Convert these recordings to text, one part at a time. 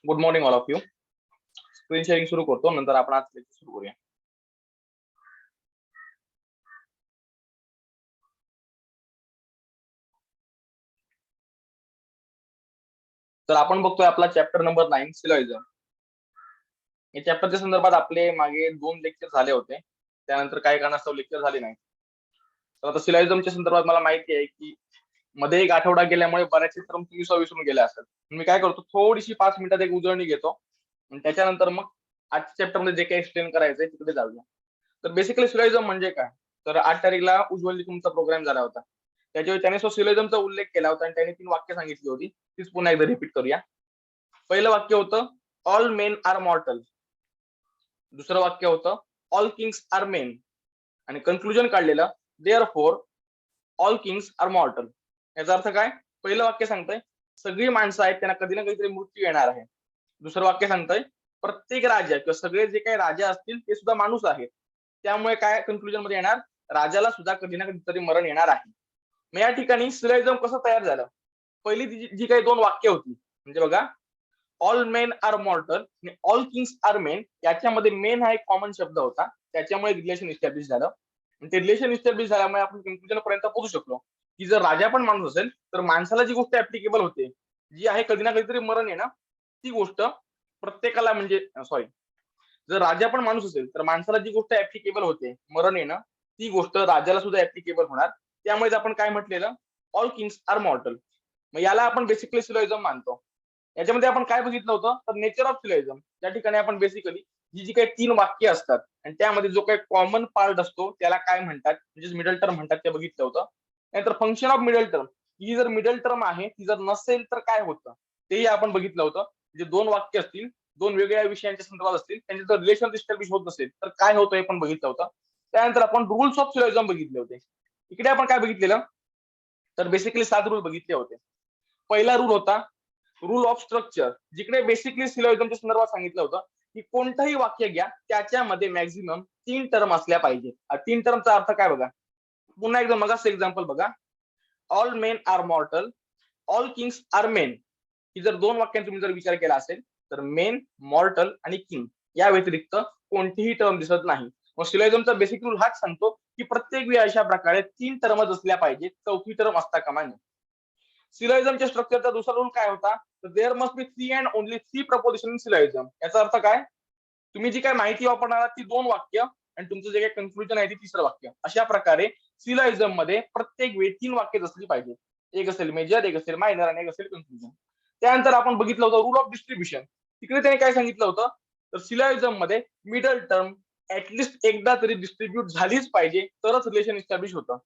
Good morning all of you. Screen sharing सुरू करतो, नंतर आपण आज लेक्चर सुरू करूया. तर आपण बघतोय आपला चॅप्टर नंबर 9 सिलॉइझम. या चॅप्टरच्या संदर्भात आपले मागे 2 लेक्चर झाले होते, त्यानंतर काही कारणास्तव लेक्चर झाले नाही. तर आता सिलॉइझमच्या संदर्भात मला माहिती आहे की मध्ये एक आठवडा गेल्यामुळे बऱ्याचशा टर्म तुम्ही विसरून गेले असेल. मी काय करतो, थोडीशी 5 मिनिटात एक उजळणी घेतो आणि त्याच्यानंतर मग आजच्या चॅप्टरमध्ये जे काही एक्सप्लेन करायचंय तिकडे जाऊया. तर बेसिकली सिलॉइझम म्हणजे काय, तर 8 तारीखला उज्ज्वल तुमचा प्रोग्राम झाला होता. त्याच्यावेळी त्याने सिलॉइझमचा उल्लेख केला होता आणि त्याने 3 वाक्य सांगितली होती. तीच पुन्हा एकदा रिपीट करूया. पहिलं वाक्य होतं ऑल मेन आर मॉर्टल. दुसरं वाक्य होतं ऑल किंग्स आर मेन. आणि कन्क्लुजन काढलेलं देअरफॉर ऑल किंग्स आर मॉर्टल. याचा अर्थ काय, पहिलं वाक्य सांगतंय सगळी माणसं आहेत त्यांना कधी ना कधीतरी मृत्यू येणार आहे. दुसरं वाक्य सांगतंय प्रत्येक राजा किंवा सगळे जे काही राजा असतील ते सुद्धा माणूस आहेत, त्यामुळे काय कन्क्लुजन मध्ये येणार, राजाला सुद्धा कधी ना कधीतरी मरण येणार आहे. मग या ठिकाणी सिलॉइझम कसं तयार झालं, पहिली जी काही 2 वाक्य होती म्हणजे बघा ऑल मेन आर मॉर्टल आणि ऑल किंग्स आर मेन, याच्यामध्ये मेन हा एक कॉमन शब्द होता, त्याच्यामुळे रिलेशन इस्टॅब्लिश झालं. आणि ते रिलेशन इस्टॅब्लिश झाल्यामुळे आपण कन्क्लुजन पर्यंत पोहोचू शकलो की जर राजा पण माणूस असेल तर माणसाला जी गोष्ट ऍप्लिकेबल होते, जी आहे कधी ना कधीतरी मरण येणं, ती गोष्ट प्रत्येकाला म्हणजे सॉरी जर राजा पण माणूस असेल तर माणसाला जी गोष्ट ऍप्लिकेबल होते मरण येणं, ती गोष्ट राजाला सुद्धा ऍप्लिकेबल होणार. त्यामुळे आपण काय म्हटलेलं, ऑल किंग्स आर मॉर्टल. मग याला आपण बेसिकली सिलॉइझम मानतो. याच्यामध्ये आपण काय बघितलं होतं, तर नेचर ऑफ सिलॉइझम. त्या ठिकाणी आपण बेसिकली ही जी काही 3 वाक्य असतात आणि त्यामध्ये जो काही कॉमन पार्ट असतो त्याला काय म्हणतात, म्हणजे मिडल टर्म म्हणतात, ते बघितलं होतं. नाहीतर फंक्शन ऑफ मिडल टर्म, ही जर मिडल टर्म आहे ती जर नसेल तर काय होतं तेही आपण बघितलं होतं. म्हणजे 2 वाक्य असतील, 2 वेगवेगळ्या विषयांच्या संदर्भात असतील, त्यांचे जर रिलेशन इस्टॅब्लिश होत नसेल तर काय होतं हे पण बघितलं होतं. त्यानंतर आपण रूल्स ऑफ सिलॉइझम बघितले होते. इकडे आपण काय बघितलेलं, तर बेसिकली 7 रूल बघितले होते. पहिला रूल होता रूल ऑफ स्ट्रक्चर, जिकडे बेसिकली सिलॉइझमच्या संदर्भात सांगितलं होतं की कोणतंही वाक्य घ्या त्याच्यामध्ये मॅक्झिमम 3 टर्म असल्या पाहिजे. 3 टर्मचा अर्थ काय बघा, पुन्हा एकदा मगाच एक्झाम्पल बघा, all men are mortal, all kings are men. ही जर 2 वाक्यांचा तुम्ही जर विचार केला असेल तर मेन, मॉर्टल आणि किंग या व्यतिरिक्त कोणतीही टर्म दिसत नाही. मग सिलॉइझमचा बेसिक रूल हाच सांगतो की प्रत्येक वेळी अशा प्रकारे 3 टर्मच असल्या पाहिजे, चौथी टर्म असता कामा नये. सिलॉइझमच्या स्ट्रक्चरचा दुसरा रूल काय होता, तर there must be 3 and only 3 proposition in syllogism. याचा अर्थ काय, तुम्ही जी काही माहिती वापरणार ती 2 वाक्य आणि तुमचं जे काही कन्क्लुजन आहे ते 3रं वाक्य. अशा प्रकारे सिलॉइझम मध्ये प्रत्येक वेळी 3 वाक्य असली पाहिजे. एक असेल मेजर, एक असेल मायनर आणि एक असेल कन्क्लुजन. त्यानंतर आपण बघितलं होतं रूल ऑफ डिस्ट्रीब्युशन. तिकडे त्याने काय सांगितलं होतं, तर सिलॉइझम मध्ये मिडल टर्म ऍटलिस्ट एकदा तरी डिस्ट्रीब्यूट झालीच पाहिजे तरच रिलेशन इस्टॅब्लिश होतं.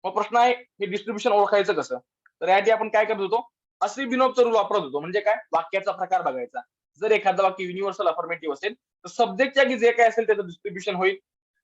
मग प्रश्न आहे हे डिस्ट्रीब्युशन ओळखायचं कसं, तर यासाठी आपण काय करत होतो, असे बिनोबचा रूल वापरत होतो. म्हणजे काय, वाक्याचा प्रकार बघायचा. जर एखादं वाक्य युनिव्हर्सल अफर्मेटिव्ह असेल तर सब्जेक्टच्या की जे काय असेल त्याचं डिस्ट्रीब्युशन होईल.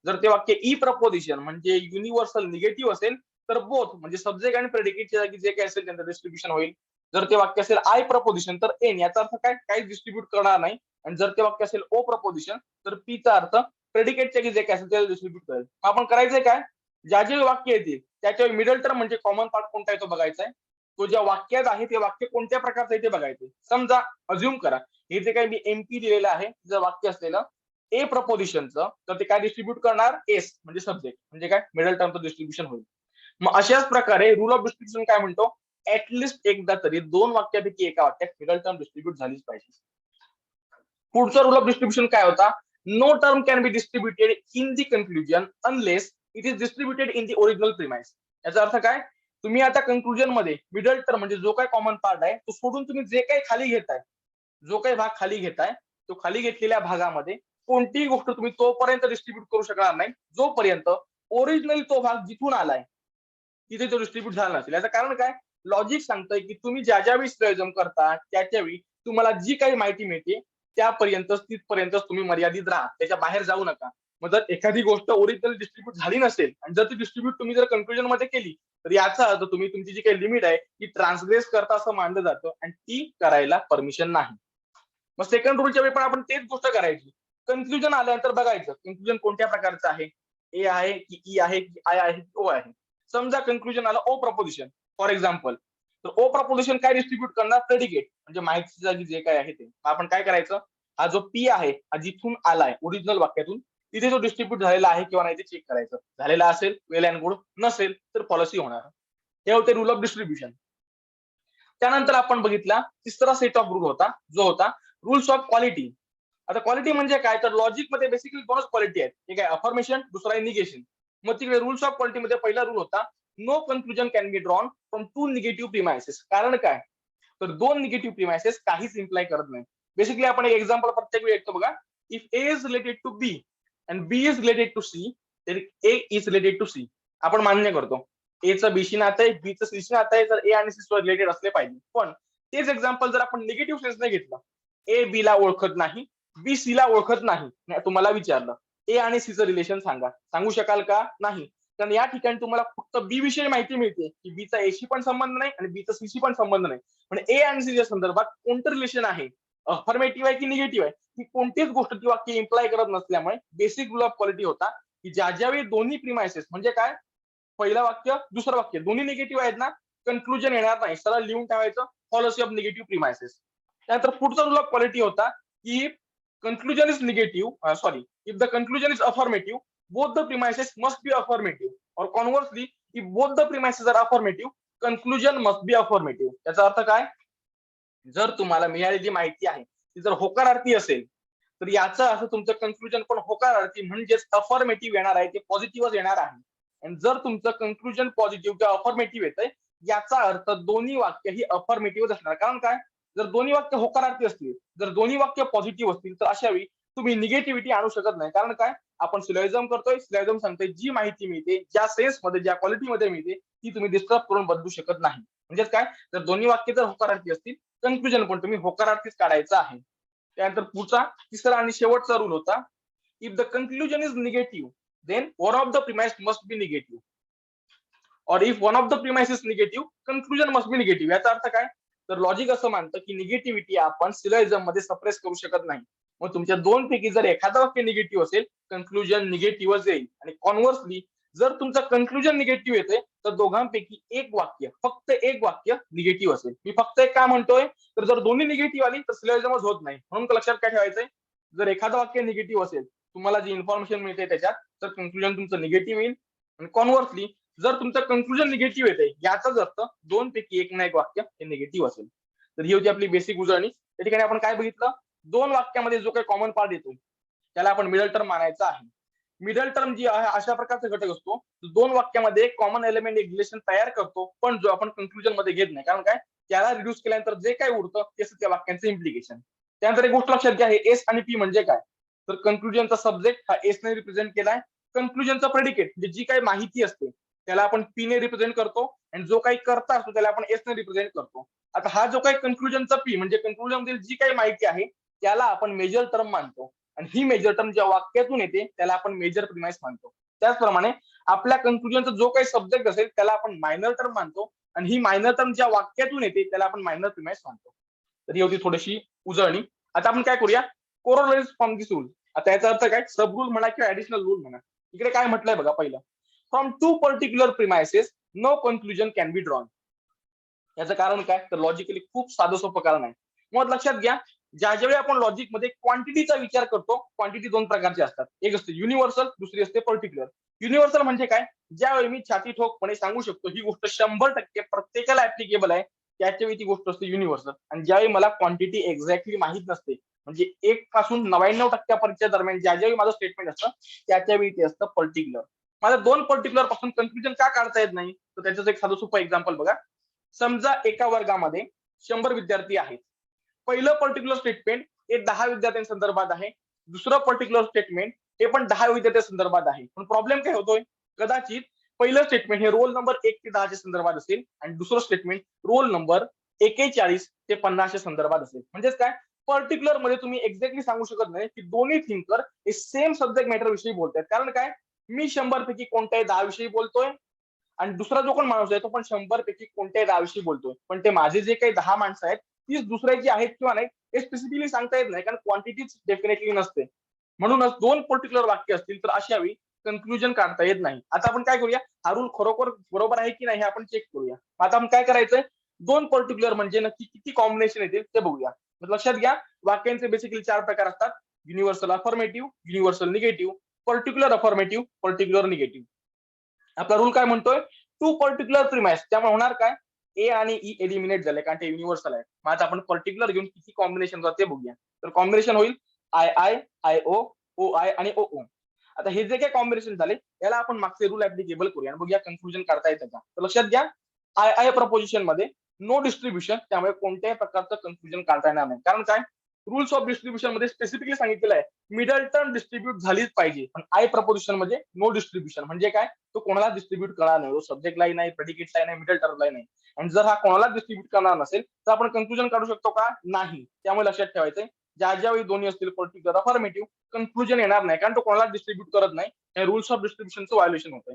जर ते वाक्य ई प्रपोजिशन म्हणजे युनिव्हर्सल निगेटिव्ह असेल तर बोथ म्हणजे सब्जेक्ट आणि प्रेडिकेटच्या जागी जे काय असेल त्यांचं डिस्ट्रीब्युशन होईल. जर ते वाक्य असेल आय प्रपोजिशन तर एन, याचा अर्थ काय, काही डिस्ट्रीब्यूट करणार नाही. आणि जर ते वाक्य असेल ओ प्रपोजिशन तर पी चा अर्थ प्रेडिकेटच्या की जे काय असेल त्याला डिस्ट्रीब्यूट करेल. आपण करायचंय काय, ज्या जे वाक्य येतील त्याच्या मिडल टर्म म्हणजे कॉमन पार्ट कोणता आहे तो बघायचा आहे. तो ज्या वाक्यात आहे ते वाक्य कोणत्या प्रकारचं आहे ते बघायचं. समजा अज्युम करा हे जे काही मी एमपी दिलेलं आहे जर वाक्य असलेलं ए प्रपोजिशनचं, तर ते काय डिस्ट्रीब्यूट करणार, एस म्हणजे सब्जेक्ट म्हणजे काय मिडल टर्मचं डिस्ट्रीब्युशन होईल. मग अशाच प्रकारे रूल ऑफ डिस्ट्रीब्युशन काय म्हणतो, ऍटलिस्ट एकदा तरी 2 वाक्यापैकी एका वाक्यात मिडल टर्म डिस्ट्रीब्यूट झालीच पाहिजे. पुढचा रूल ऑफ डिस्ट्रीब्युशन काय होता, no term can be distributed in the conclusion unless it is distributed in the original premise. याचा अर्थ काय, तुम्ही आता कन्क्लुजन मध्ये मिडल टर्म म्हणजे जो काही कॉमन पार्ट आहे तो सोडून तुम्ही जे काही खाली घेताय, जो काही भाग खाली घेताय तो खाली घेतलेल्या भागामध्ये कोणतीही गोष्ट तुम्ही तोपर्यंत डिस्ट्रीब्यूट करू शकणार नाही जोपर्यंत ओरिजिनली तो भाग जिथून आलाय तिथे तो डिस्ट्रीब्यूट झाला नसेल. याचं कारण काय, लॉजिक सांगतंय की तुम्ही ज्या ज्यावेळी सिलॉइझम करता त्याच्यावेळी तुम्हाला जी काही माहिती मिळते त्यापर्यंत तिथपर्यंत तुम्ही मर्यादित राहा, त्याच्या बाहेर जाऊ नका. मग जर एखादी गोष्ट ओरिजिनल डिस्ट्रीब्यूट झाली नसेल आणि जर ती डिस्ट्रीब्यूट तुम्ही जर कन्क्लुजन मध्ये केली तर याचा अर्थ तुम्ही तुमची जी काही लिमिट आहे ती ट्रान्सग्रेस करता असं मानलं जातं आणि ती करायला परमिशन नाही. मग सेकंड रूलच्या वेळी पण आपण तेच गोष्ट करायची. कन्क्लुजन आल्यानंतर बघायचं कन्क्लुजन कोणत्या प्रकारचं आहे, ए आहे की ई आहे की आय आहे की ओ आहे. समजा कन्क्लुजन आलं ओ प्रपोजिशन फॉर एक्झाम्पल, तर ओ प्रपोजिशन काय डिस्ट्रीब्यूट करणार, प्रेडिकेट. म्हणजे माहितीच्या जागी जे काय आहे ते. आपण काय करायचं, हा जो पी आहे हा जिथून आलाय ओरिजिनल वाक्यातून तिथे जो डिस्ट्रीब्यूट झालेला आहे किंवा नाही ते चेक करायचं. झालेला असेल वेल अँड गुड, नसेल तर पॉलिसी होणार. हे होते रूल ऑफ डिस्ट्रीब्युशन. त्यानंतर आपण बघितला तिसरा सेट ऑफ रूल होता जो होता रूल्स ऑफ क्वालिटी. आता क्वालिटी म्हणजे काय, तर लॉजिक मध्ये बेसिकली दोनच क्वालिटी आहेत, एक आहे अफर्मेशन, दुसरा आहे निगेशन. मग तिकडे रूल्स ऑफ क्वालिटी मध्ये पहिला रूल होता no conclusion can be drawn from two negative premises. कारण काय, तर दोन निगेटिव्ह प्रिमायसेस काहीच इम्प्लाय करत नाही. बेसिकली आपण एक एक्झाम्पल प्रत्येक वेळी ऐकतो बघा, if A is related to B and B is related to C तर A is related to C. आपण मान्य करतो एचं बीशी नातं आहे, बीचं सीशी नातं आहे, तर ए आणि सी रिलेटेड असले पाहिजे. पण तेच एक्झाम्पल जर आपण निगेटिव्ह सेन्सने घेतलं, ए बी ला ओळखत नाही, बी सी ला ओळखत नाही, तुम्हाला विचारलं ए आणि सी चं रिलेशन सांगा, सांगू शकाल का, नाही. कारण या ठिकाणी तुम्हाला फक्त बी विषयी माहिती मिळते की बीचा एशी पण संबंध नाही आणि बीचा सीशी पण संबंध नाही. पण ए आणि सी च्या संदर्भात कोणतं रिलेशन आहे, अफर्मेटिव्ह आहे की निगेटिव्ह आहे, ही कोणतीच गोष्ट ती वाक्य इम्प्लाय करत नसल्यामुळे बेसिक रूल ऑफ क्वालिटी होता की ज्या ज्यावेळी दोन्ही प्रिमायसेस म्हणजे काय, पहिलं वाक्य दुसरं वाक्य दोन्ही निगेटिव्ह आहेत ना, कन्क्लुजन येणार नाही, सरळ लिहून ठेवायचं पॉलिसी ऑफ निगेटिव्ह प्रिमायसेस. त्यानंतर पुढचा रूल ऑफ क्वालिटी होता की conclusion is negative, if the conclusion is affirmative, both the premises must be affirmative, or conversely, if both the premises are affirmative, conclusion must be affirmative. याचा अर्थ काय, जर तुम्हाला मिळालेली माहिती आहे ती जर होकारार्थी असेल तर याचा अर्थ तुमचं कन्क्लुजन पण होकारार्थी म्हणजेच अफर्मेटिव्ह येणार आहे, ते पॉझिटिव्हच येणार आहे. आणि जर तुमचं कन्क्लुजन पॉझिटिव्ह किंवा अफर्मेटिव्ह येतंय याचा अर्थ दोन्ही वाक्य ही अफर्मेटिव्हच असणार. कारण काय, जर दोन्ही वाक्य होकारार्थी असतील, जर दोन्ही वाक्य पॉझिटिव्ह असतील तर अशा वेळी तुम्ही निगेटिव्हिटी आणू शकत नाही. कारण काय, आपण सिलॉइझम करतोय, सिलॉइझम सांगतोय जी माहिती मिळते ज्या सेन्स मध्ये ज्या क्वालिटीमध्ये मिळते ती तुम्ही डिस्टर्ब करून बदलू शकत नाही. म्हणजेच काय, जर दोन्ही वाक्य जर होकारार्थी असतील कन्क्लुजन पण तुम्ही होकारार्थीच काढायचं आहे. त्यानंतर पुढचा तिसरा आणि शेवटचा रूल होता if the conclusion is negative then one of the premise must be negative, और if one of the premise is negative conclusion must be negative. याचा अर्थ काय, तर लॉजिक असं मानतं की निगेटिव्हिटी आपण सिलॉइझम मध्ये सप्रेस करू शकत नाही. मग तुमच्या दोन पैकी जर एखादा वाक्य निगेटिव्ह असेल कन्क्लुजन निगेटिव्हच येईल. आणि कॉन्व्हर्सली जर तुमचं कन्क्लुजन निगेटिव्ह येते तर दोघांपैकी एक वाक्य, फक्त एक वाक्य निगेटिव्ह असेल. मी फक्त एक काय म्हणतोय, तर जर दोन्ही निगेटिव्ह आली तर सिलॉइझमच होत नाही. म्हणून लक्षात काय ठेवायचंय, जर एखादं वाक्य निगेटिव्ह असेल तुम्हाला जी इन्फॉर्मेशन मिळते त्याच्यात तर कन्क्लुजन तुमचं निगेटिव्ह येईल. आणि कॉन्व्हर्सली जर तुमचं कन्क्लुजन निगेटिव्ह येते याचाच अर्थ दोन पैकी एक ना एक वाक्य हे निगेटिव्ह असेल. तर ही होती आपली बेसिक उजळणी. त्या ठिकाणी आपण काय बघितलं, दोन वाक्यामध्ये जो काही कॉमन पार्ट येतो त्याला आपण मिडल टर्म मानायचा आहे. मिडल टर्म जी आहे अशा प्रकारचा घटक असतो दोन वाक्यामध्ये एक कॉमन एलिमेंट एक रिलेशन तयार करतो, पण जो आपण कन्क्लुजन मध्ये घेत नाही. कारण काय, त्याला रिड्यूस केल्यानंतर जे काही उरतं तेच त्या वाक्यांचं इम्प्लिकेशन. त्यानंतर एक गोष्ट लक्षात घ्या, हे एस आणि पी म्हणजे काय, तर कन्क्लुजनचा सब्जेक्ट हा एस ने रिप्रेझेंट केलाय, कन्क्लुजनचा प्रेडिकेट म्हणजे जी काही माहिती असते त्याला आपण पी ने रिप्रेझेंट करतो, आणि जो काही करता असतो त्याला आपण एस ने रिप्रेझेंट करतो. आता हा जो काही कन्क्लुजनचा पी म्हणजे कन्क्लुजन मधील जी काही माहिती आहे त्याला आपण मेजर टर्म मानतो, आणि ही मेजर टर्म ज्या वाक्यातून येते त्याला आपण मेजर प्रिमाइस मानतो. त्याचप्रमाणे आपल्या कन्क्लुजनचा जो काही सब्जेक्ट असेल त्याला आपण मायनर टर्म मानतो, आणि ही मायनर टर्म ज्या वाक्यातून येते त्याला आपण मायनर प्रिमाइस मानतो. तर ही होती थोडीशी उजळणी. आता आपण काय करूया, कोरोलरीज फ्रॉम दिस रूल. आता याचा अर्थ काय, सब रूल म्हणा किंवा ऍडिशनल रूल म्हणा. इकडे काय म्हटलंय बघा, पहिलं from two particular premises no conclusion can be drawn. याचं कारण काय, तर लॉजिकली खूप साधं सोपं कारण आहे. मग लक्षात घ्या, ज्या ज्यावेळी आपण लॉजिक मध्ये क्वांटिटीचा विचार करतो, क्वांटिटी दोन प्रकारची असतात, एक असते युनिव्हर्सल, दुसरी असते पर्टिक्युलर. युनिव्हर्सल म्हणजे काय, ज्यावेळी मी छाती ठोकपणे सांगू शकतो ही गोष्ट 100% प्रत्येकाला ऍप्लिकेबल आहे त्याच्यावेळी ती गोष्ट असते युनिव्हर्सल. आणि ज्यावेळी मला क्वांटिटी एक्झॅक्टली माहित नसते, म्हणजे 1 पासून 99% दरम्यान ज्या ज्यावेळी माझं स्टेटमेंट असतं त्याच्यावेळी ते असतं पर्टिक्युलर. मला दोन पर्टिक्युलर पासून कन्क्लुजन का काढता येत नाही, तर त्याचं एक साधं सोपं एक्झाम्पल बघा. समजा एका वर्गामध्ये 100 विद्यार्थी आहेत. पहिलं पर्टिक्युलर स्टेटमेंट हे 10 विद्यार्थ्यांसंदर्भात आहे, दुसरं पर्टिक्युलर स्टेटमेंट हे पण 10 विद्यार्थ्यांसंदर्भात आहे. पण प्रॉब्लेम काय होतोय, कदाचित पहिलं स्टेटमेंट हे रोल नंबर 1 ते 10 च्या संदर्भात असेल आणि दुसरं स्टेटमेंट रोल नंबर 41 ते 50 च्या संदर्भात असेल. म्हणजेच काय, पर्टिक्युलर मध्ये तुम्ही एक्झॅक्टली सांगू शकत नाही की दोन्ही थिंकर हे सेम सब्जेक्ट मॅटर विषयी बोलतात. कारण काय, मी 100 पैकी कोणत्याही 10 विषयी बोलतोय आणि दुसरा जो कोण माणूस आहे तो पण 100 पैकी कोणत्याही 10 विषयी बोलतोय, पण ते माझे जे काही 10 माणसं आहेत तीच दुसऱ्याची आहेत किंवा नाही हे स्पेसिफिकली सांगता येत नाही, कारण क्वांटिटीच डेफिनेटली नसते. म्हणूनच दोन पर्टिक्युलर वाक्य असतील तर अशा वेळी कन्क्लुजन काढता येत नाही. आता आपण काय करूया, हा रूल खरोखर बरोबर आहे की नाही हे आपण चेक करूया. आता आपण काय करायचंय, दोन पर्टिक्युलर म्हणजे नक्की किती कॉम्बिनेशन येतील ते बघूया. लक्षात घ्या, वाक्यांचे बेसिकली 4 प्रकार असतात: universal affirmative, universal negative, particular affirmative, particular negative. आपला रूल काय म्हणतोय? Two particular premise. त्यामुळे होणार काय? ए आणि ई एलिमिनेट झाले कारण ते युनिव्हर्सल आहे. मग आता आपण पर्टिक्युलर घेऊन किती कॉम्बिनेशन ते बघूया. तर कॉम्बिनेशन होईल I I, I O, O I आणि ओ ओ. आता हे जे काही कॉम्बिनेशन झाले याला आपण मागचे रूल ऍप्लिकेबल करूया आणि बघूया कन्क्लुजन काढता येतं का. तर लक्षात घ्या, आय आय प्रपोजिशन मध्ये नो डिस्ट्रीब्युशन, त्यामुळे कोणत्याही प्रकारचं कन्क्लुजन काढता येणार नाही. कारण काय? रूल्स ऑफ डिस्ट्रीब्युशन मध्ये स्पेसिफिकली सांगितलेलं आहे मिडल टर्म डिस्ट्रीब्यूट झालीच पाहिजे. पण आय प्रपोजिशन मध्ये नो डिस्ट्रीब्युशन म्हणजे काय? तो कोणाला डिस्ट्रीब्यूट करणार नाही, सब्जेक्टलाही नाही, प्रेडिकेटलाही नाही, मिडल टर्मलाही नाही. आणि जर हा कोणाला डिस्ट्रीब्यूट करणार नसेल तर आपण कन्क्लुजन काढू शकतो का? नाही. त्यामुळे लक्षात ठेवायचंय, ज्यावेळी दोन्ही असतील पर्टिक्युलर अफर्मेटिव्ह, कन्क्लुजन येणार नाही कारण तो कोणाला डिस्ट्रीब्यूट करत नाही. हे रूल्स ऑफ डिस्ट्रीब्युशनचं व्हायोलेशन होतंय.